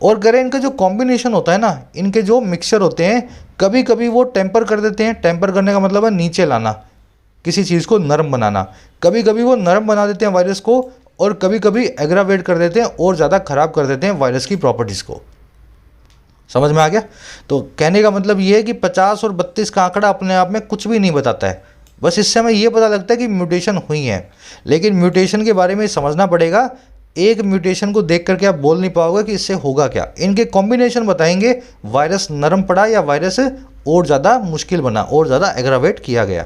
और करें इनका जो कॉम्बिनेशन होता है ना, इनके जो मिक्सचर होते हैं, कभी कभी वो टेम्पर कर देते हैं। टेम्पर करने का मतलब है नीचे लाना, किसी चीज़ को नरम बनाना। कभी कभी वो नरम बना देते हैं वायरस को, और कभी कभी एग्रावेट कर देते हैं और ज़्यादा ख़राब कर देते हैं वायरस की प्रॉपर्टीज़ को। समझ में आ गया। तो कहने का मतलब ये है कि 50 और 32 का आंकड़ा अपने आप में कुछ भी नहीं बताता है, बस इससे हमें ये पता लगता है कि म्यूटेशन हुई है। लेकिन म्यूटेशन के बारे में समझना पड़ेगा। एक म्यूटेशन को देख करके आप बोल नहीं पाओगे कि इससे होगा क्या। इनके कॉम्बिनेशन बताएंगे वायरस नरम पड़ा या वायरस और ज़्यादा मुश्किल बना, और ज़्यादा एग्रावेट किया गया।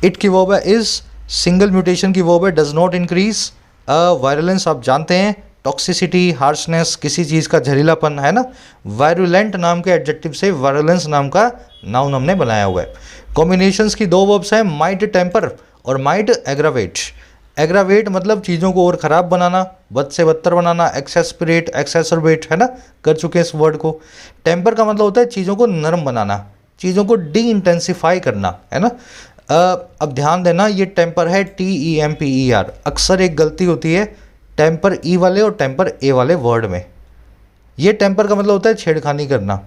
इट की वर्ब है इज, सिंगल म्यूटेशन की वर्ब है डज नॉट इंक्रीज। वायरलेंस आप जानते हैं, टॉक्सिसिटी, हार्शनेस, किसी चीज़ का जहरीलापन, है ना। वायरुलेंट नाम के एडजेक्टिव से वायरुलेंस नाम का नाउन हमने बनाया हुआ है। कॉम्बिनेशंस की दो वर्ब्स हैं, माइट टेम्पर और माइट एग्रावेट। एग्रावेट मतलब चीज़ों को और ख़राब बनाना, बद से बदतर बनाना, एक्सेस्परेट, एक्सेसरबेट, है ना, कर चुके हैं इस वर्ड को। टेम्पर का मतलब होता है चीज़ों को नरम बनाना, चीज़ों को डी इंटेंसिफाई करना, है ना। अब ध्यान देना, ये टेम्पर है TEMPER। अक्सर एक गलती होती है टेम्पर ई वाले और टेम्पर ए वाले वर्ड में। ये टेम्पर का मतलब होता है छेड़खानी करना,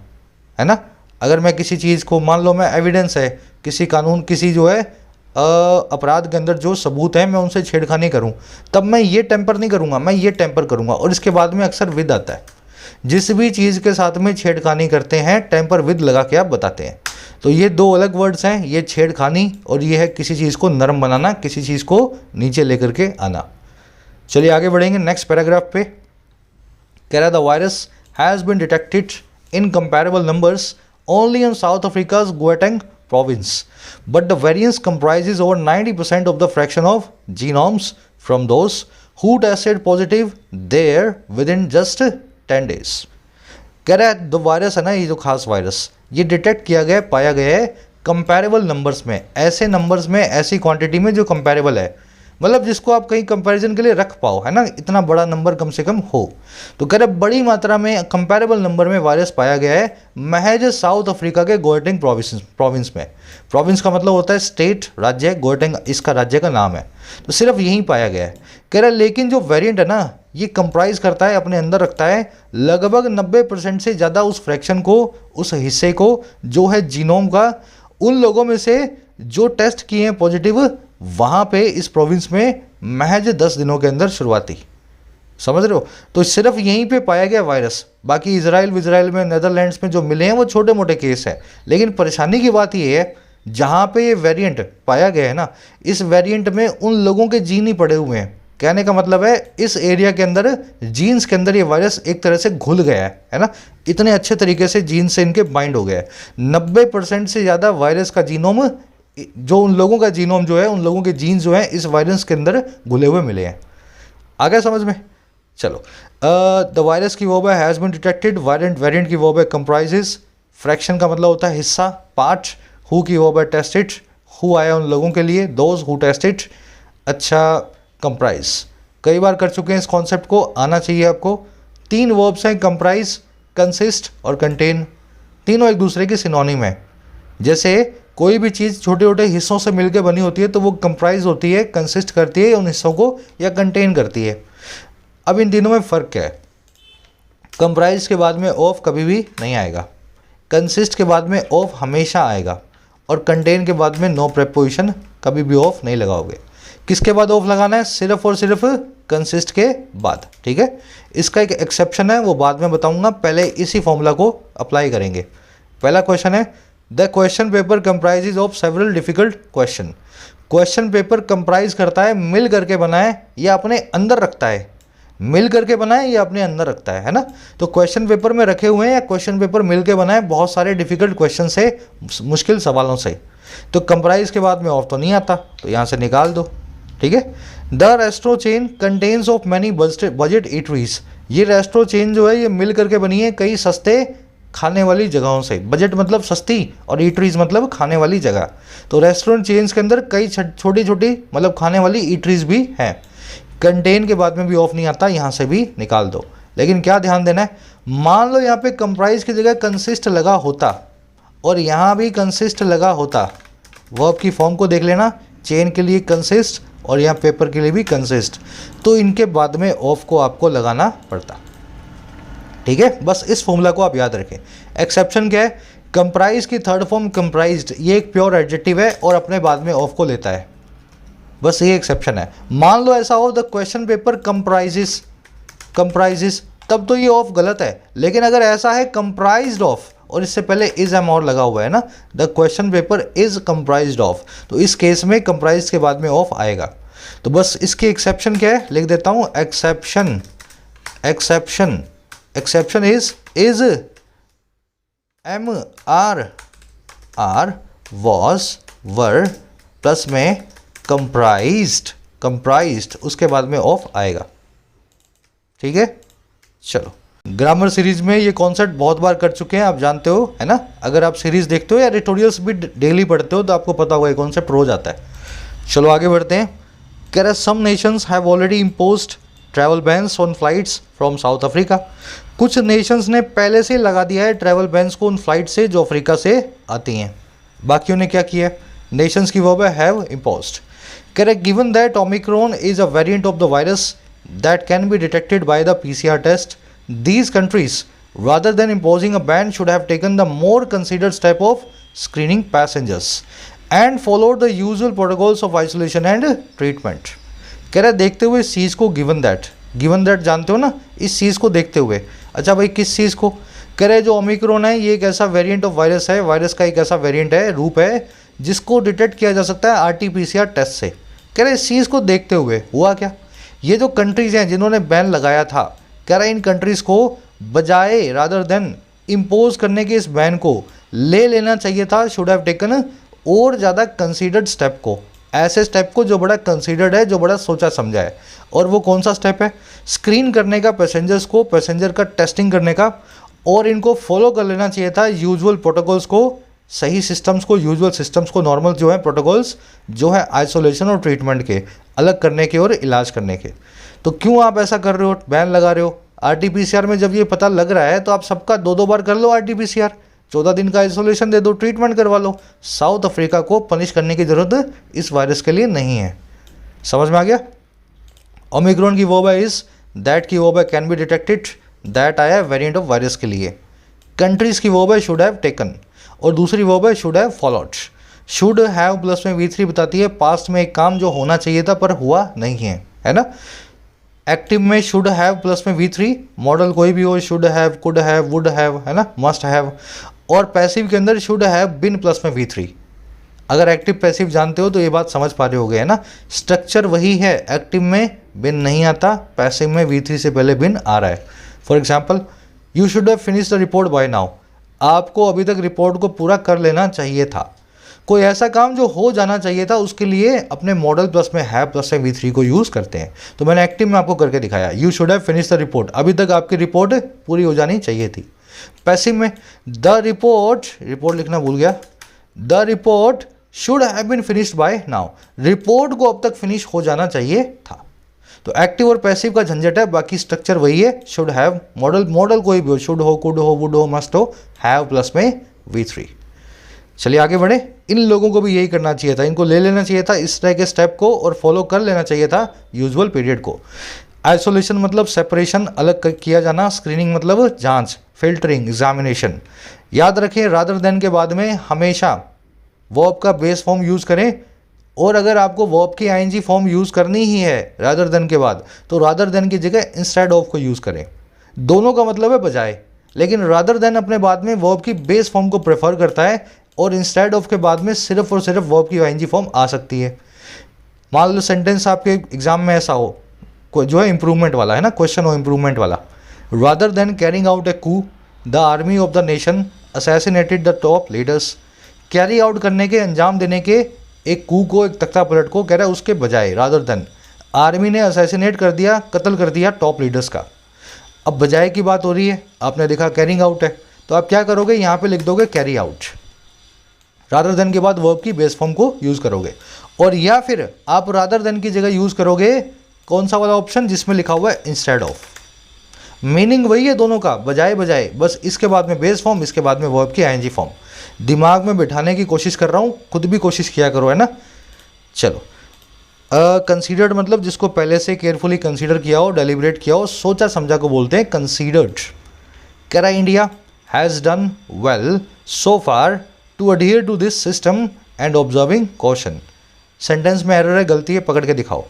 है ना। अगर मैं किसी चीज़ को, मान लो मैं एविडेंस है, किसी कानून, किसी जो है अपराध के अंदर जो सबूत है, मैं उनसे छेड़खानी करूं, तब मैं ये टेम्पर नहीं करूंगा, मैं ये टेम्पर करूंगा। और इसके बाद में अक्सर विद आता है। जिस भी चीज़ के साथ में छेड़खानी करते हैं टेम्पर विद लगा के आप बताते हैं। तो ये दो अलग वर्ड्स हैं, ये छेड़खानी और ये है किसी चीज़ को नरम बनाना, किसी चीज़ को नीचे लेकर के आना। चलिए आगे बढ़ेंगे नेक्स्ट पैराग्राफ पे। कह रहा the virus has been detected in comparable numbers only in South Africa's Gauteng province, but the variance comprises over 90% of the fraction of genomes from those who tested positive there within just 10 days. कह रहा है जो virus है ना, ये जो खास virus, ये डिटेक्ट किया गया, पाया गया है कंपेरेबल नंबर्स में, ऐसे नंबर्स में, ऐसी क्वांटिटी में जो कंपेरेबल है, मतलब जिसको आप कहीं कंपैरिजन के लिए रख पाओ, है ना, इतना बड़ा नंबर कम से कम हो। तो कह रहे बड़ी मात्रा में कंपेरेबल नंबर में वायरस पाया गया है महज साउथ अफ्रीका के गोएटेंग प्रोविंस में। प्रोविंस का मतलब होता है स्टेट, राज्य, गोएटेंग इसका राज्य का नाम है, तो सिर्फ यहीं पाया गया है। कह रहा लेकिन जो वेरिएंट है ना, ये कंप्राइज करता है, अपने अंदर रखता है लगभग 90% से ज़्यादा उस फ्रैक्शन को, उस हिस्से को जो है जीनोम का, उन लोगों में से जो टेस्ट किए हैं पॉजिटिव वहाँ पे इस प्रोविंस में महज 10 दिनों के अंदर शुरुआती, समझ रहे हो। तो सिर्फ यहीं पे पाया गया वायरस, बाकी इजराइल में, नेदरलैंड्स में जो मिले हैं वो छोटे मोटे केस है। लेकिन परेशानी की बात ये है जहाँ पे ये वेरिएंट पाया गया है ना, इस वेरिएंट में उन लोगों के जीन ही पड़े हुए हैं। कहने का मतलब है इस एरिया के अंदर, जीन्स के अंदर ये वायरस एक तरह से घुल गया है ना, इतने अच्छे तरीके से जीन से इनके बाइंड हो गया है। 90% से ज़्यादा वायरस का जीनोम, जो उन लोगों का जीनोम जो है, उन लोगों के जीन्स जो हैं इस वायरस के अंदर घुले हुए मिले हैं। आ गया समझ में। चलो, द वायरस की वर्ब है हैज़ बीन डिटेक्टेड, वेरिएंट की वर्ब है कंप्राइजेस, फ्रैक्शन का मतलब होता है हिस्सा, पार्ट, हु की वर्ब है टेस्टेड, हु आया उन लोगों के लिए, दोज हु टेस्टेड। अच्छा, कंप्राइज कई बार कर चुके हैं इस कॉन्सेप्ट को, आना चाहिए आपको। 3 वर्ब्स हैं, कंप्राइज, कंसिस्ट और कंटेन, तीनों एक दूसरे की सिनोनिम है। जैसे कोई भी चीज़ छोटे छोटे हिस्सों से मिलकर बनी होती है तो वो कंप्राइज होती है, कंसिस्ट करती है उन हिस्सों को, या कंटेन करती है। अब इन तीनों में फ़र्क क्या है? कंप्राइज के बाद में ऑफ कभी भी नहीं आएगा, कंसिस्ट के बाद में ऑफ हमेशा आएगा, और कंटेन के बाद में नो प्रेपोजिशन, कभी भी ऑफ नहीं लगाओगे। किसके बाद ऑफ लगाना है? सिर्फ और सिर्फ कंसिस्ट के बाद, ठीक है। इसका एक एक्सेप्शन है, वो बाद में बताऊंगा, पहले इसी फॉर्मूला को अप्लाई करेंगे। पहला क्वेश्चन है the question paper comprises of several difficult question. Question paper comprise करता है, मिल करके बनाए या अपने अंदर रखता है, मिल करके बनाए या अपने अंदर रखता है ना। तो क्वेश्चन पेपर में रखे हुए हैं या क्वेश्चन पेपर मिल के बनाए बहुत सारे डिफिकल्ट क्वेश्चन से, मुश्किल सवालों से। तो कंप्राइज के बाद में ऑफ तो नहीं आता, तो यहाँ से निकाल दो, ठीक है। The restaurant chain contains of many budget eateries. ये रेस्टोरेंट चेन जो है ये मिल करके बनी है कई सस्ते खाने वाली जगहों से। बजट मतलब सस्ती और ईटरीज मतलब खाने वाली जगह। तो रेस्टोरेंट चेन्स के अंदर कई छोटी छोटी मतलब खाने वाली ईटरीज भी हैं। कंटेन के बाद में भी ऑफ नहीं आता, यहाँ से भी निकाल दो। लेकिन क्या ध्यान देना है, मान लो यहाँ पे कंप्राइज की जगह कंसिस्ट लगा होता और यहाँ भी कंसिस्ट लगा होता, वर्ब की फॉर्म को देख लेना, चेन के लिए कंसिस्ट और यहाँ पेपर के लिए भी कंसिस्ट, तो इनके बाद में ऑफ को आपको लगाना पड़ता, ठीक है। बस इस फॉर्मूला को आप याद रखें। एक्सेप्शन क्या है? कंप्राइज की थर्ड फॉर्म कंप्राइज्ड, ये एक प्योर एडजेक्टिव है और अपने बाद में ऑफ को लेता है, बस ये एक्सेप्शन है। मान लो ऐसा हो द क्वेश्चन पेपर कंप्राइजेस, तब तो ये ऑफ गलत है। लेकिन अगर ऐसा है कंप्राइज्ड ऑफ और इससे पहले इज एम और लगा हुआ है ना, the question paper is comprised of, तो इस केस में कंप्राइज के बाद में ऑफ आएगा। तो बस इसकी एक्सेप्शन क्या है, लिख देता हूँ। Exception is am are was were plus में कंप्राइज्ड, उसके बाद में ऑफ आएगा, ठीक है। चलो, ग्रामर सीरीज में ये कॉन्सेप्ट बहुत बार कर चुके हैं, आप जानते हो, है ना। अगर आप सीरीज देखते हो या ट्यूटोरियल्स भी डेली पढ़ते हो तो आपको पता होगा ये कॉन्सेप्ट रोज आता है। चलो आगे बढ़ते हैं। कह रहा some nations have already imposed travel bans on flights from South Africa. कुछ नेशंस ने पहले से लगा दिया है ट्रैवल बैन्स को उन फ्लाइट से जो अफ्रीका से आती हैं। बाकियों ने क्या किया? नेशंस की वर्ब है हैव इम्पोज्ड। कह रहे given that Omicron is a variant of the virus that can be detected by the PCR test, these countries rather than imposing a ban should have taken the more considered step of screening passengers and followed the usual protocols of isolation and treatment। कह रहा है देखते हुए इस चीज़ को, given that जानते हो ना, इस चीज़ को देखते हुए। अच्छा भाई किस चीज़ को? कह रहे जो ओमिक्रॉन है ये एक ऐसा वेरिएंट ऑफ वायरस है, वायरस का एक ऐसा वेरिएंट है, रूप है, जिसको डिटेक्ट किया जा सकता है आरटीपीसीआर टेस्ट से। कह रहे इस चीज़ को देखते हुए हुआ क्या, ये जो कंट्रीज़ हैं जिन्होंने बैन लगाया था, कह रहे इन कंट्रीज़ को बजाय रादर देन इम्पोज करने के इस बैन को ले लेना चाहिए था, शुड हैव टेकन और ज़्यादा कंसीडर्ड स्टेप को, ऐसे स्टेप को जो बड़ा कंसीडर्ड है, जो बड़ा सोचा समझा है। और वो कौन सा स्टेप है, स्क्रीन करने का पैसेंजर्स को, पैसेंजर का टेस्टिंग करने का, और इनको फॉलो कर लेना चाहिए था यूजुअल प्रोटोकॉल्स को, सही सिस्टम्स को, यूजुअल सिस्टम्स को, नॉर्मल जो है प्रोटोकॉल्स जो है आइसोलेशन और ट्रीटमेंट के, अलग करने के और इलाज करने के। तो क्यों आप ऐसा कर रहे हो, बैन लगा रहे हो आरटीपीसीआर में? जब ये पता लग रहा है तो आप सबका 2-2 बार कर लो आरटीपीसीआर, 14 दिन का आइसोलेशन दे दो, ट्रीटमेंट करवा लो। साउथ अफ्रीका को पनिश करने की ज़रूरत इस वायरस के लिए नहीं है। समझ में आ गया? ओमिक्रॉन की वर्ब है इज, दैट की वर्ब है कैन बी डिटेक्टेड, दैट आया वेरिएंट ऑफ वायरस के लिए। कंट्रीज़ की वर्ब है शुड हैव टेकन, और दूसरी वर्ब है should have followed. Should have plus में V3 बताती है पास्ट में एक काम जो होना चाहिए था पर हुआ नहीं है ना। एक्टिव में शुड हैव प्लस में V3, मॉडल कोई भी हो, should have, could have, would have, है ना, मस्ट हैव। और पैसिव के अंदर शुड हैव बिन प्लस में V3। अगर एक्टिव पैसिव जानते हो तो ये बात समझ पा रहे होगे, है ना। स्ट्रक्चर वही है, एक्टिव में बिन नहीं आता, पैसिव में V3 से पहले बिन आ रहा है। For example, you should have finish the report by now, आपको अभी तक रिपोर्ट को पूरा कर लेना चाहिए था। कोई ऐसा काम जो हो जाना चाहिए था उसके लिए अपने मॉडल प्लस में हैव प्लस में V3 को यूज़ करते हैं। तो मैंने एक्टिव में आपको करके दिखाया, you should have finish the report, अभी तक आपकी रिपोर्ट पूरी हो जानी चाहिए थी। पैसिव में द रिपोर्ट, रिपोर्ट लिखना भूल गया, the report should have been finished by now, report को अब तक फिनिश हो जाना चाहिए था। तो एक्टिव और पैसिव का झंझट है, बाकी स्ट्रक्चर वही है, शुड हैव, मॉडल कोई भी हो, शुड हो, कुड हो, वुड हो, मस्ट हो, हैव प्लस में V3। चलिए आगे बढ़े। इन लोगों को भी यही करना चाहिए था, इनको ले लेना चाहिए था इस तरह के स्टेप को और फॉलो कर लेना चाहिए था यूजुअल पीरियड को। आइसोलेशन मतलब सेपरेशन, अलग किया जाना। स्क्रीनिंग मतलब जांच, फिल्टरिंग, एग्जामिनेशन। याद रखें रादर देन के बाद में हमेशा वर्ब का बेस फॉर्म यूज़ करें, और अगर आपको वर्ब की आईएनजी फॉर्म यूज़ करनी ही है रादर देन के बाद, तो रादर देन की जगह इंस्टेड ऑफ को यूज़ करें। दोनों का मतलब है बजाय, लेकिन रादर देन अपने बाद में वर्ब की बेस फॉर्म को प्रेफर करता है, और इंस्टेड ऑफ के बाद में सिर्फ और सिर्फ वर्ब की आईएनजी फॉर्म आ सकती है। मान लो सेंटेंस आपके एग्जाम में ऐसा हो, जो है इंप्रूवमेंट वाला, है ना, क्वेश्चन हो इंप्रूवमेंट वाला, rather than carrying out a coup the army of the nation assassinated the top leaders. Carry out करने के, अंजाम देने के एक कू को, एक तख्ता पलट को, कह रहा है उसके बजाय रादर देन आर्मी ने असैसिनेट कर दिया, कत्ल कर दिया टॉप लीडर्स का। अब बजाय की बात हो रही है, आपने देखा कैरिंग आउट है, तो आप क्या करोगे, यहाँ पे लिख दोगे कैरी आउट, रादर देन के बाद वर्ब की बेस फॉर्म को यूज़ करोगे। और या फिर आप रादर देन की जगह यूज़ करोगे कौन सा वाला ऑप्शन जिसमें लिखा हुआ है इंस्टेड ऑफ। मीनिंग वही है दोनों का, बजाय बजाय, बस इसके बाद में बेस फॉर्म, इसके बाद में वर्ब की आईएनजी फॉर्म। दिमाग में बिठाने की कोशिश कर रहा हूँ, खुद भी कोशिश किया करो, है ना। चलो, कंसीडर्ड मतलब जिसको पहले से केयरफुली कंसीडर किया हो, डेलिब्रेट किया हो, सोचा समझा को बोलते हैं कंसीडर्ड। कह रहा India has done well so far to adhere to this system and observing caution. Sentence में एरर है, गलती है, पकड़ के दिखाओ।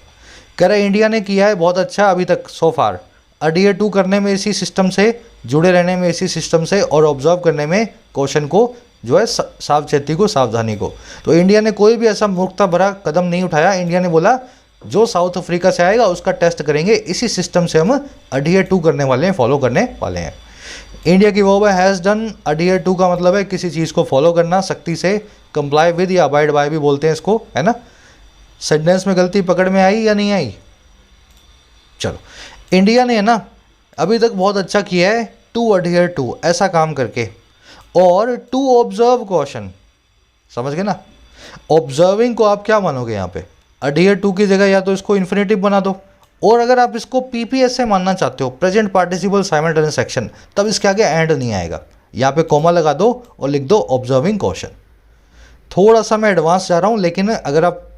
कह रहा इंडिया ने किया है बहुत अच्छा अभी तक, सो फार, अडियर टू करने में इसी सिस्टम से, जुड़े रहने में इसी सिस्टम से, और ऑब्जर्व करने में कॉशन को, जो है सावचेती को, सावधानी को। तो इंडिया ने कोई भी ऐसा मूर्खता भरा कदम नहीं उठाया। इंडिया ने बोला जो साउथ अफ्रीका से आएगा उसका टेस्ट करेंगे, इसी सिस्टम से हम अडियर टू करने वाले हैं, फॉलो करने वाले हैं। इंडिया की वर्ब है हैज़ डन, अडियर टू का मतलब है किसी चीज़ को फॉलो करना, सख्ती से, कंप्लाई विद या अबाइड बाय भी बोलते हैं इसको, है ना। सेंटेंस में गलती पकड़ में आई या नहीं आई? चलो, इंडिया ने, है ना, अभी तक बहुत अच्छा किया है टू अडियर टू, ऐसा काम करके, और टू ऑब्जर्व कॉशन, समझ गए ना। ऑब्जर्विंग को आप क्या मानोगे यहाँ पे, अडियर टू की जगह या तो इसको इन्फिनेटिव बना दो, और अगर आप इसको पीपीएस से मानना चाहते हो, प्रेजेंट पार्टिसिपल साइमल्टेनियस एक्शन, तब इसके आगे एंड नहीं आएगा, यहाँ पे कॉमा लगा दो और लिख दो ऑब्जर्विंग कॉशन। थोड़ा सा मैं एडवांस जा रहा हूँ, लेकिन अगर आप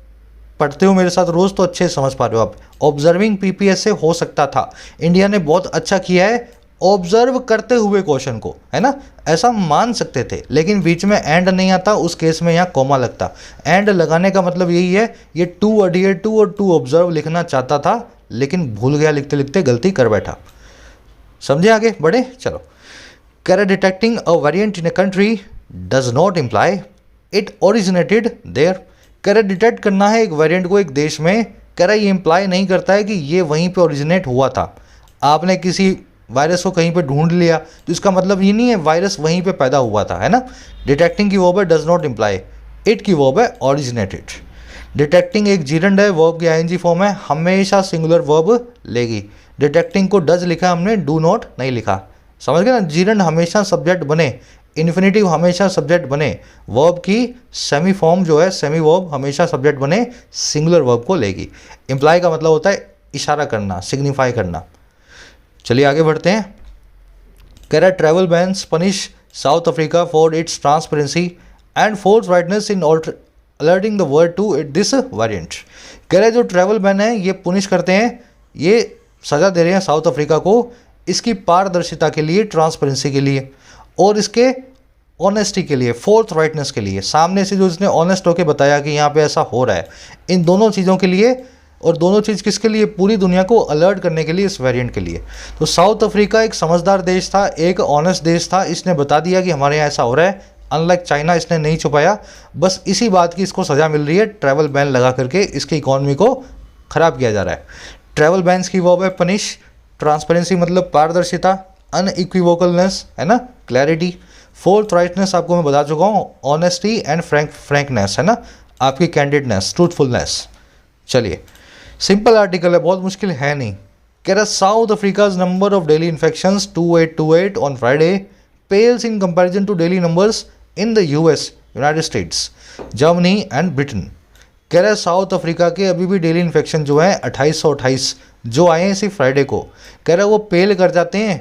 पढ़ते हो मेरे साथ रोज़ तो अच्छे समझ पा रहे हो आप। ऑब्जर्विंग पीपीएस से हो सकता था, इंडिया ने बहुत अच्छा किया है ऑब्जर्व करते हुए क्वेश्चन को, है ना, ऐसा मान सकते थे, लेकिन बीच में एंड नहीं आता, उस केस में यहाँ कॉमा लगता। एंड लगाने का मतलब यही है, ये टू अडियर टू और टू ऑब्जर्व लिखना चाहता था, लेकिन भूल गया, लिखते लिखते गलती कर बैठा। समझे, आगे बढ़े। चलो, कह रहा detecting a variant in a country does not imply it originated there. कह रहा डिटेक्ट करना है एक वेरिएंट को एक देश में, कह रहा ये इम्प्लाई नहीं करता है कि ये वहीं पे ओरिजिनेट हुआ था। आपने किसी वायरस को कहीं पे ढूंढ लिया तो इसका मतलब ये नहीं है वायरस वहीं पे पैदा हुआ था, है ना। डिटेक्टिंग की वर्ब है डज नॉट इम्प्लाई, इट की वर्ब है ओरिजिनेटेड। डिटेक्टिंग एक जीरंड है, वर्ब की आईएनजी फॉर्म है, हमेशा सिंगुलर वर्ब लेगी। डिटेक्टिंग को डज लिखा हमने, डू नॉट नहीं लिखा, समझ गए ना। जीरंड हमेशा सब्जेक्ट बने, इन्फिनेटिव हमेशा सब्जेक्ट बने, वर्ब की सेमी फॉर्म जो है सेमी वर्ब हमेशा सब्जेक्ट बने, सिंगुलर वर्ब को लेगी। इम्प्लाई का मतलब होता है इशारा करना, सिग्निफाई करना। चलिए आगे बढ़ते हैं। कह रहा travel bans punish South Africa for its transparency and forthrightness in alerting the world to it this variant. कह रहे जो ट्रैवल बैन है ये पुनिश करते हैं, ये सज़ा दे रहे हैं साउथ अफ्रीका को इसकी पारदर्शिता के लिए, ट्रांसपेरेंसी के लिए और इसके ऑनेस्टी के लिए, फोर्थ राइटनेस के लिए, सामने से जो इसने ऑनेस्ट होकर बताया कि यहाँ पे ऐसा हो रहा है, इन दोनों चीज़ों के लिए। और दोनों चीज़ किसके लिए? पूरी दुनिया को अलर्ट करने के लिए, इस वेरिएंट के लिए। तो साउथ अफ्रीका एक समझदार देश था, एक ऑनेस्ट देश था, इसने बता दिया कि हमारे यहाँ ऐसा हो रहा है। अनलाइक चाइना इसने नहीं छुपाया, बस इसी बात की इसको सज़ा मिल रही है, ट्रैवल बैन लगा करके इसकी इकॉनमी को ख़राब किया जा रहा है। ट्रैवल बैन्स की वर्ब है पनिश, ट्रांसपेरेंसी मतलब पारदर्शिता, अनइक्विवोकलनेस है ना, क्लैरिटी, फोर्थ राइटनेस आपको मैं बता चुका हूँ, ऑनेस्टी एंड फ्रैंकनेस है ना, आपकी कैंडिडनेस, ट्रूथफुलनेस। चलिए सिंपल आर्टिकल है, बहुत मुश्किल है नहीं। कह रहा south Africa's number of daily infections 2828 on Friday pales in comparison to daily numbers in the US, United states, Germany and Britain. कह रहा है साउथ अफ्रीका के अभी भी डेली इन्फेक्शन जो है 2828 जो आए हैं इसी फ्राइडे को, कह रहा है वो पेल कर जाते हैं,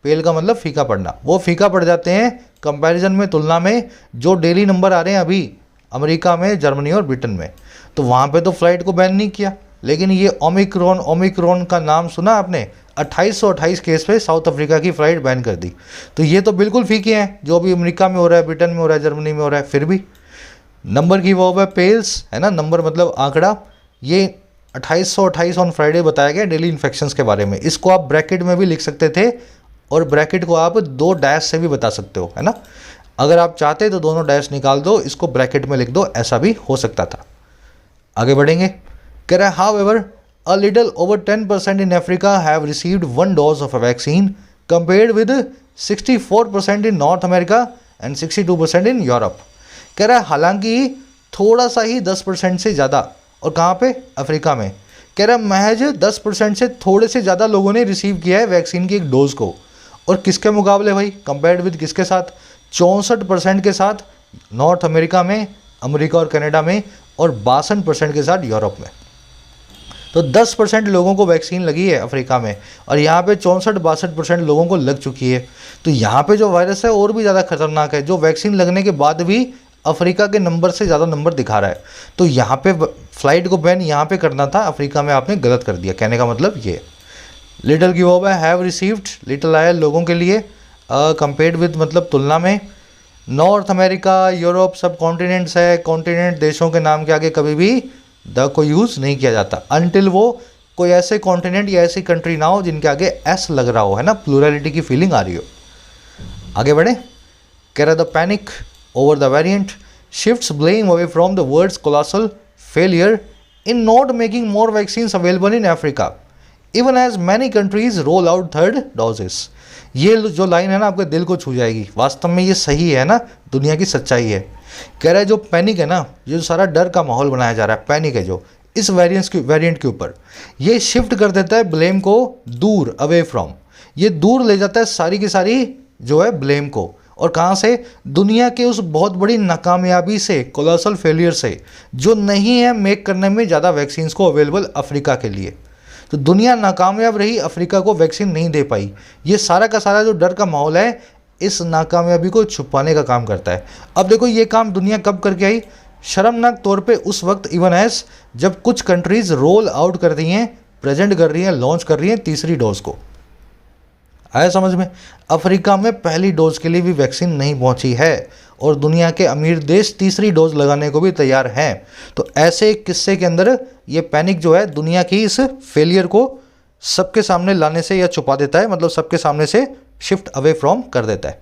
पेल का मतलब फीका पड़ना, वो फीका पड़ जाते हैं कंपैरिजन में, तुलना में जो डेली नंबर आ रहे हैं अभी अमेरिका में, जर्मनी और ब्रिटेन में। तो वहाँ पे तो फ्लाइट को बैन नहीं किया, लेकिन ये ओमिक्रॉन का नाम सुना आपने, 2828 केस पे साउथ अफ्रीका की फ़्लाइट बैन कर दी। तो ये तो बिल्कुल फीके हैं जो भी अमेरिका में हो रहा है, ब्रिटेन में हो रहा है, जर्मनी में हो रहा है। फिर भी नंबर की वर्ब है पेल्स है ना, नंबर मतलब आंकड़ा। ये 2828 ऑन फ्राइडे बताया गया डेली इन्फेक्शंस के बारे में। इसको आप ब्रैकेट में भी लिख सकते थे और ब्रैकेट को आप 2 डैश से भी बता सकते हो, है ना। अगर आप चाहते तो दोनों डैश निकाल दो, इसको ब्रैकेट में लिख दो, ऐसा भी हो सकता था। आगे बढ़ेंगे। कह रहा है however a little over 10% in Africa have received 1 dose of a vaccine compared with 64% in North America and 62% in Europe। कह रहा है हालांकि थोड़ा सा ही 10% से ज़्यादा, और कहाँ पे? अफ्रीका में। कह रहा है महज 10% से थोड़े से ज़्यादा लोगों ने रिसीव किया है वैक्सीन की एक डोज को, और किसके मुकाबले भाई? कंपेयर्ड विद किसके साथ? 64% के साथ नॉर्थ अमेरिका में, अमेरिका और कनाडा में, और 62% के साथ यूरोप में। तो 10% लोगों को वैक्सीन लगी है अफ्रीका में, और यहाँ पे 64-62% लोगों को लग चुकी है। तो यहाँ पे जो वायरस है और भी ज़्यादा खतरनाक है, जो वैक्सीन लगने के बाद भी अफ्रीका के नंबर से ज़्यादा नंबर दिखा रहा है। तो यहाँ पे फ्लाइट को बैन यहाँ पे करना था, अफ्रीका में आपने गलत कर दिया, कहने का मतलब ये। लिटल की वर्ब है हैव रिसीव्ड, लिटल आया लोगों के लिए, कंपेयर्ड विद मतलब तुलना में। नॉर्थ अमेरिका, यूरोप सब कॉन्टिनेंट्स है, कॉन्टिनेंट देशों के नाम के आगे कभी भी द को यूज़ नहीं किया जाता अनटिल वो कोई ऐसे कॉन्टिनेंट या ऐसी कंट्री ना हो जिनके आगे एस लग रहा हो, है ना, प्लूरलिटी की फीलिंग आ रही हो। आगे बढ़े। कह रहा the panic over the variant shifts blame away from the world's colossal failure in not making more vaccines available in Africa even as many countries roll out third doses. ये जो line है ना आपके दिल को छू जाएगी, वास्तव में ये सही है ना, दुनिया की सच्चाई है। कह रहा है जो पैनिक है ना, ये जो सारा डर का माहौल बनाया जा रहा है, पैनिक है जो इस वेरिएंट के ऊपर, ये शिफ्ट कर देता है ब्लेम को दूर, अवे फ्रॉम, ये दूर ले जाता है सारी की सारी जो है ब्लेम को, और कहाँ से? दुनिया के उस बहुत बड़ी नाकामयाबी से, कोलोसल फेलियर से, जो नहीं है मेक करने में ज़्यादा वैक्सीन्स को अवेलेबल अफ्रीका के लिए। तो दुनिया नाकामयाब रही, अफ्रीका को वैक्सीन नहीं दे पाई। ये सारा का सारा जो डर का माहौल है इस नाकामयाबी को छुपाने का काम करता है। अब देखो ये काम दुनिया कब करके आई? शर्मनाक तौर पे उस वक्त, इवन एज जब कुछ कंट्रीज रोल आउट कर रही हैं, प्रेजेंट कर रही हैं, लॉन्च कर रही हैं तीसरी डोज को। आया समझ में? अफ्रीका में पहली डोज के लिए भी वैक्सीन नहीं पहुंची है, और दुनिया के अमीर देश तीसरी डोज लगाने को भी तैयार हैं। तो ऐसे किस्से के अंदर ये पैनिक जो है दुनिया की इस फेलियर को सबके सामने लाने से या छुपा देता है, मतलब सबके सामने से शिफ्ट अवे फ्रॉम कर देता है।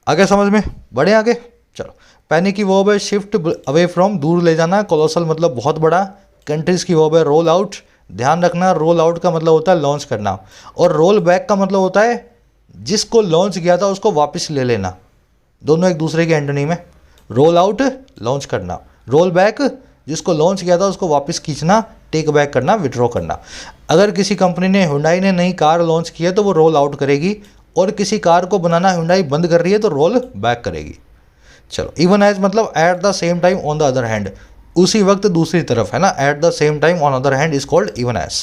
आगे समझ में, बढ़े आगे। चलो, पैनिक की वर्ब है शिफ्ट अवे फ्रॉम, दूर ले जाना। कोलोसल मतलब बहुत बड़ा। कंट्रीज की वर्ब है रोल आउट, ध्यान रखना रोल आउट का मतलब होता है लॉन्च करना, और रोल बैक का मतलब होता है जिसको लॉन्च किया था उसको वापस ले लेना। दोनों एक दूसरे के एंटोनिम में। रोल आउट लॉन्च करना, रोल बैक जिसको लॉन्च किया था उसको वापस खींचना, टेक बैक करना, विड्रॉ करना। अगर किसी कंपनी ने, हुंडई ने नई कार लॉन्च की है तो वो रोल आउट करेगी, और किसी कार को बनाना हुंडई बंद कर रही है तो रोल बैक करेगी। चलो, इवन एज मतलब at the same time on the other hand, उसी वक्त दूसरी तरफ, है ना। At the same time on other hand is called even as.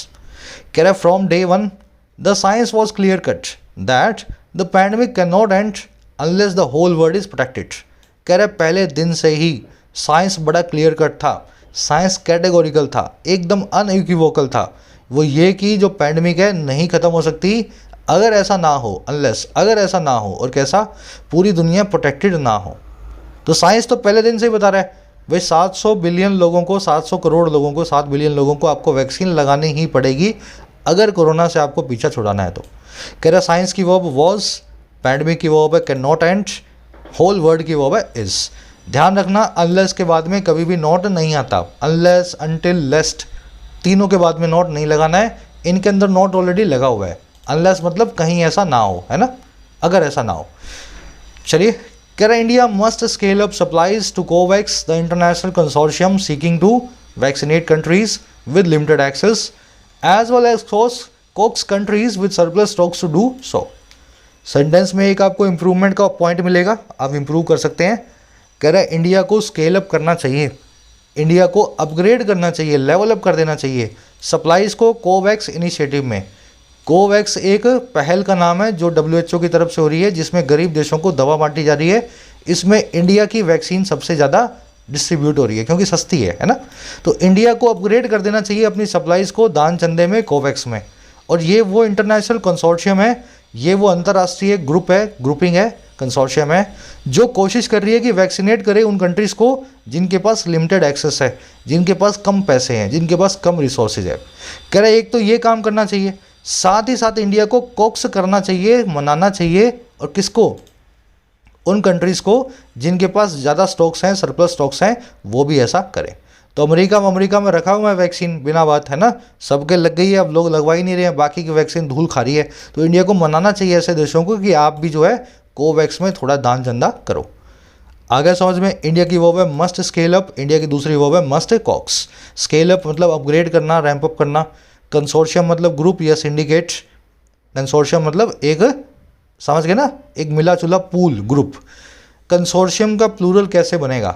कह रहा from day one the science was clear cut that the pandemic can not end unless the whole world is protected. कह रहे पहले दिन से ही science बड़ा clear cut था, साइंस कैटेगोरिकल था, एकदम अनइक्विवोकल था। वो ये कि जो पैंडमिक है नहीं ख़त्म हो सकती अगर ऐसा ना हो, अनलेस, अगर ऐसा ना हो, और कैसा, पूरी दुनिया प्रोटेक्टेड ना हो। तो साइंस तो पहले दिन से ही बता रहा है भाई 700 बिलियन लोगों को, 700 करोड़ लोगों को, 7 बिलियन लोगों को आपको वैक्सीन लगानी ही पड़ेगी अगर कोरोना से आपको पीछा छुड़ाना है तो। कह रहा साइंस की वर्ब वॉज, पैंडमिक की वर्ब है can not end, whole world की वर्ब है इज। ध्यान रखना अनलेस के बाद में कभी भी नॉट नहीं आता। अनलेस, अनटिल, लेस्ट, तीनों के बाद में नॉट नहीं लगाना है। इनके अंदर नॉट ऑलरेडी लगा हुआ है। अनलेस मतलब कहीं ऐसा ना हो, है ना, अगर ऐसा ना हो। चलिए, कह रहा India must scale up supplies to COVAX, the international consortium seeking to vaccinate countries with limited access as well as coax countries with surplus stocks to do so. Sentence में एक आपको इंप्रूवमेंट का पॉइंट मिलेगा, आप improve कर सकते हैं। कह रहा है इंडिया को स्केल अप करना चाहिए, इंडिया को अपग्रेड करना चाहिए, लेवल अप कर देना चाहिए सप्लाईज को कोवैक्स इनिशिएटिव में। कोवैक्स एक पहल का नाम है जो WHO की तरफ से हो रही है, जिसमें गरीब देशों को दवा बांटी जा रही है। इसमें इंडिया की वैक्सीन सबसे ज़्यादा डिस्ट्रीब्यूट हो रही है क्योंकि सस्ती है ना। तो इंडिया को अपग्रेड कर देना चाहिए अपनी सप्लाईज को दान चंदे में, कोवैक्स में। और ये वो इंटरनेशनल कंसोर्शियम है, ये वो अंतर्राष्ट्रीय ग्रुप है, ग्रुपिंग है, कंसोर्शियम है, जो कोशिश कर रही है कि वैक्सीनेट करे उन कंट्रीज़ को जिनके पास लिमिटेड एक्सेस है, जिनके पास कम पैसे हैं, जिनके पास कम रिसोर्सेज है। कह रहे एक तो ये काम करना चाहिए, साथ ही साथ इंडिया को कोक्स करना चाहिए, मनाना चाहिए, और किसको, उन कंट्रीज़ को जिनके पास ज़्यादा स्टॉक्स हैं, सरप्लस स्टॉक्स हैं, वो भी ऐसा करें। तो अमेरिका में रखा हुआ है वैक्सीन बिना बात, है ना, सबके लग गई है, अब लोग लगवा ही नहीं रहे हैं, बाकी की वैक्सीन धूल खा रही है। तो इंडिया को मनाना चाहिए ऐसे देशों को कि आप भी जो है कोवैक्स में थोड़ा दान चंदा करो। आगे समझ में, इंडिया की वर्ब है मस्ट स्केल अप, इंडिया की दूसरी वर्ब है मस्ट कॉक्स। स्केल अप मतलब अपग्रेड करना, रैंप अप करना। कंसोर्शियम मतलब ग्रुप या सिंडिकेट। कंसोर्शियम मतलब एक, समझ गए ना, एक मिला जुला पूल, ग्रुप। कंसोर्शियम का प्लूरल कैसे बनेगा?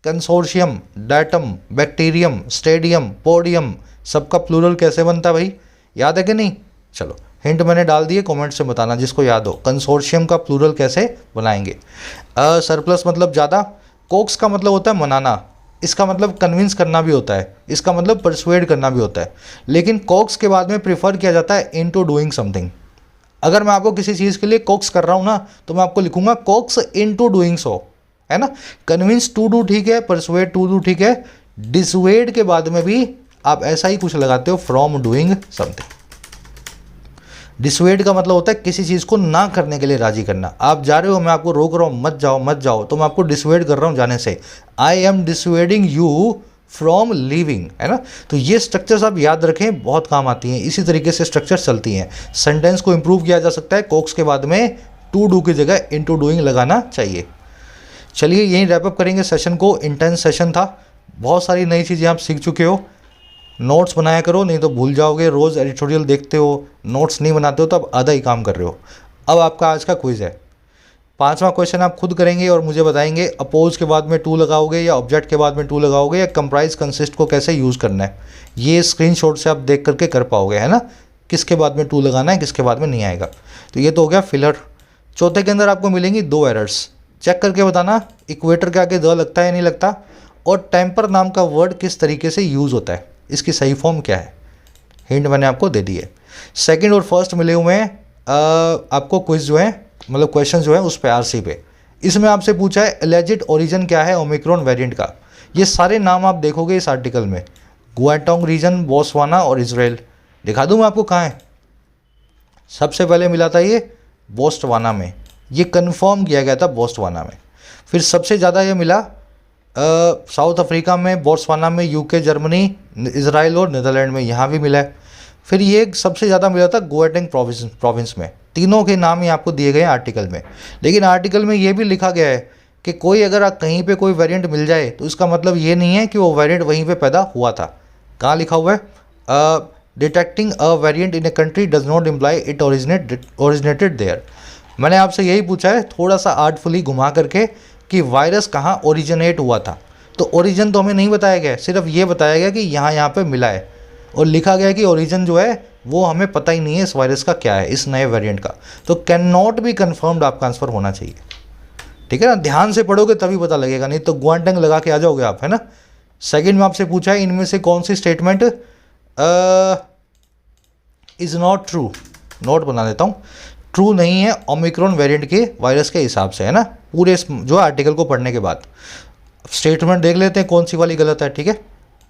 Consortium, datum, bacterium, stadium, podium, सबका प्लूरल कैसे बनता है भाई, याद है कि नहीं? चलो, हिंट मैंने डाल दिए, कमेंट से बताना जिसको याद हो। कंसोर्शियम का प्लूरल कैसे बनाएंगे? सरप्लस मतलब ज़्यादा। कोक्स का मतलब होता है मनाना, इसका मतलब कन्विंस करना भी होता है, इसका मतलब परसुएड करना भी होता है। लेकिन कोक्स के बाद में प्रीफर किया जाता है इनटू डूइंग समथिंग। अगर मैं आपको किसी चीज़ के लिए कोक्स कर रहा हूँ ना, तो मैं आपको लिखूंगा कोक्स इनटू डूइंग सो, है ना। कन्विंस टू डू ठीक है, परसुएड टू डू ठीक है, डिसुएड के बाद में भी आप ऐसा ही कुछ लगाते हो, फ्रॉम डूइंग समथिंग। डिसुएड का मतलब होता है किसी चीज़ को ना करने के लिए राजी करना। आप जा रहे हो, मैं आपको रोक रहा हूँ, मत जाओ मत जाओ, तो मैं आपको डिसुएड कर रहा हूँ जाने से। I am dissuading you from leaving, है ना। तो ये स्ट्रक्चर्स आप याद रखें, बहुत काम आती हैं। इसी तरीके से स्ट्रक्चर्स चलती हैं। सेंटेंस को इंप्रूव किया जा सकता है, कोक्स के बाद में टू डू की जगह इनटू डूइंग लगाना चाहिए। चलिए, यहीं रैपअप करेंगे सेशन को। इंटेंस सेशन था, बहुत सारी नई चीज़ें आप सीख चुके हो। नोट्स बनाया करो, नहीं तो भूल जाओगे। रोज़ एडिटोरियल देखते हो, नोट्स नहीं बनाते हो, तो अब आधा ही काम कर रहे हो। अब आपका आज का क्विज़ है। 5वां क्वेश्चन आप खुद करेंगे और मुझे बताएंगे अपोज के बाद में टू लगाओगे या ऑब्जेक्ट के बाद में टू लगाओगे, या कंप्राइज कंसिस्ट को कैसे यूज़ करना है। ये स्क्रीनशॉट से आप देख करके कर पाओगे, है ना, किसके बाद में टू लगाना है, किसके बाद में नहीं आएगा। तो ये तो हो गया फिलर। चौथे के अंदर आपको मिलेंगी 2 एरर्स, चेक करके बताना इक्वेटर के आगे द लगता है या नहीं लगता, और टेम्पर नाम का वर्ड किस तरीके से यूज़ होता है, इसकी सही फॉर्म क्या है। हिंट मैंने आपको दे दी है। सेकंड और फर्स्ट मिले हुए हैं आपको क्विज जो है, मतलब क्वेश्चन जो है उस पे आरसी पे। इसमें आपसे पूछा है एलिजिड ओरिजिन क्या है ओमिक्रॉन वेरिएंट का। ये सारे नाम आप देखोगे इस आर्टिकल में, गुआटोंग रीजन, बोस्वाना और इजराइल। दिखा दूँ मैं आपको कहाँ है। सबसे पहले मिला था ये बोस्टवाना में, ये कंफर्म किया गया था बोत्सवाना में। फिर सबसे ज़्यादा ये मिला साउथ अफ्रीका में, बोत्सवाना में, यूके, जर्मनी, इजराइल और नीदरलैंड में, यहाँ भी मिला है। फिर ये सबसे ज़्यादा मिला था गोएटेंग प्रोविंस में। तीनों के नाम ही आपको दिए गए हैं आर्टिकल में, लेकिन आर्टिकल में ये भी लिखा गया है कि कोई अगर कहीं पे कोई वेरिएंट मिल जाए तो इसका मतलब ये नहीं है कि वो वेरिएंट वहीं पे पैदा हुआ था। कहाँ लिखा हुआ है? Detecting a variant in a country does not imply it originated there. मैंने आपसे यही पूछा है थोड़ा सा आर्टफुली घुमा करके कि वायरस कहाँ ओरिजिनेट हुआ था, तो ओरिजिन तो हमें नहीं बताया गया, सिर्फ ये बताया गया कि यहाँ पे मिला है, और लिखा गया कि ओरिजिन जो है वो हमें पता ही नहीं है इस वायरस का क्या है, इस नए वेरिएंट का। तो कैन नॉट बी कन्फर्म्ड आपका आंसर होना चाहिए, ठीक है ना। ध्यान से पढ़ोगे तभी पता लगेगा, नहीं तो ग्वांटंग लगा के आ जाओगे आप, है ना। सेकंड में आपसे पूछा है इनमें से कौन सी statement is not true. Note बना देता हूँ, ट्रू नहीं है ओमिक्रॉन वेरिएंट के वायरस के हिसाब से, है ना। पूरे जो आर्टिकल को पढ़ने के बाद स्टेटमेंट देख लेते हैं कौन सी वाली गलत है, ठीक है।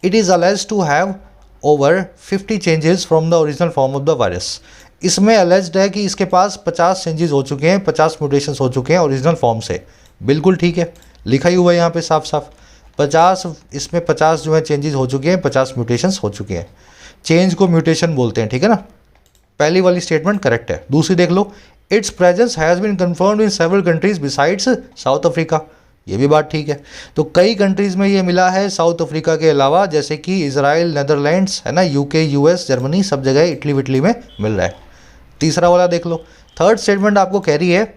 It is alleged to have over 50 changes from the original form of the virus. इसमें अलेज्ड है कि इसके पास 50 चेंजेस हो चुके हैं, 50 म्यूटेशंस हो चुके हैं ओरिजिनल फॉर्म से। बिल्कुल ठीक है, लिखा ही हुआ है यहाँ पे साफ साफ 50, इसमें 50 जो है चेंजेस हो चुके हैं, 50 म्यूटेशंस हो चुके हैं। चेंज को म्यूटेशन बोलते हैं, ठीक है ना। पहली वाली स्टेटमेंट करेक्ट है। दूसरी देख लो, its presence has been confirmed in several countries besides South Africa. ये भी बात ठीक है। तो कई कंट्रीज़ में ये मिला है साउथ अफ्रीका के अलावा, जैसे कि इजराइल, नेदरलैंड्स, है ना, यूके, यूएस, जर्मनी, सब जगह इटली विटली में मिल रहा है। तीसरा वाला देख लो, थर्ड स्टेटमेंट आपको कह रही है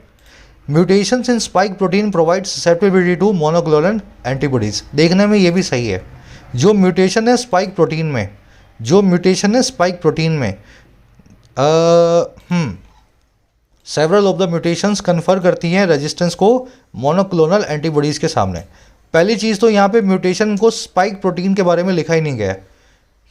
mutations in spike protein provide susceptibility to monoclonal antibodies. देखने में ये भी सही है। जो म्यूटेशन है स्पाइक प्रोटीन में, several of the mutations confer करती हैं रेजिस्टेंस को मोनोक्लोनल एंटीबॉडीज़ के सामने। पहली चीज़ तो यहाँ पे म्यूटेशन को स्पाइक प्रोटीन के बारे में लिखा ही नहीं गया है,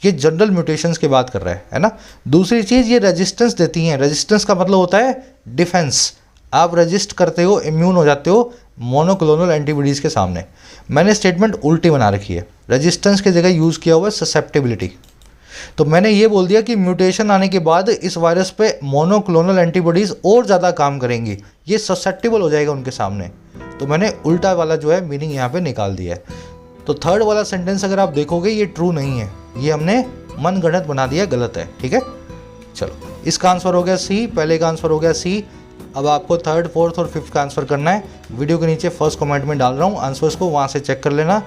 ये जनरल म्यूटेशंस की बात कर रहा है ना। दूसरी चीज़, ये रेजिस्टेंस देती हैं। रेजिस्टेंस का मतलब होता है डिफेंस, आप रेजिस्ट करते हो, इम्यून हो जाते हो मोनोक्लोनल एंटीबॉडीज़ के सामने। मैंने स्टेटमेंट उल्टी बना रखी है, रेजिस्टेंस की जगह यूज़ किया हुआ है ससेप्टिबिलिटी। तो मैंने ये बोल दिया कि म्यूटेशन आने के बाद इस वायरस पे मोनोक्लोनल एंटीबॉडीज़ और ज़्यादा काम करेंगी, ये ससेप्टिबल हो जाएगा उनके सामने। तो मैंने उल्टा वाला जो है मीनिंग यहाँ पे निकाल दिया है। तो थर्ड वाला सेंटेंस अगर आप देखोगे ये ट्रू नहीं है, ये हमने मनगढ़ंत बना दिया, गलत है, ठीक है। चलो, इसका आंसर हो गया सी, पहले का आंसर हो गया सी। अब आपको थर्ड, फोर्थ और फिफ्थ का आंसर करना है। वीडियो के नीचे फर्स्ट कमेंट में डाल रहा हूँ आंसर्स को, वहाँ से चेक कर लेना।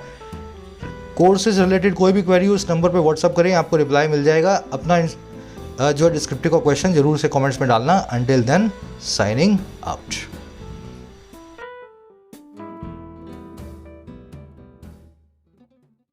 कोर्स से रिलेटेड कोई भी क्वेरी हो इस नंबर पे व्हाट्सअप करें, आपको रिप्लाई मिल जाएगा। अपना जो डिस्क्रिप्टिव का क्वेश्चन जरूर से कमेंट्स में डालना। Until then, signing out.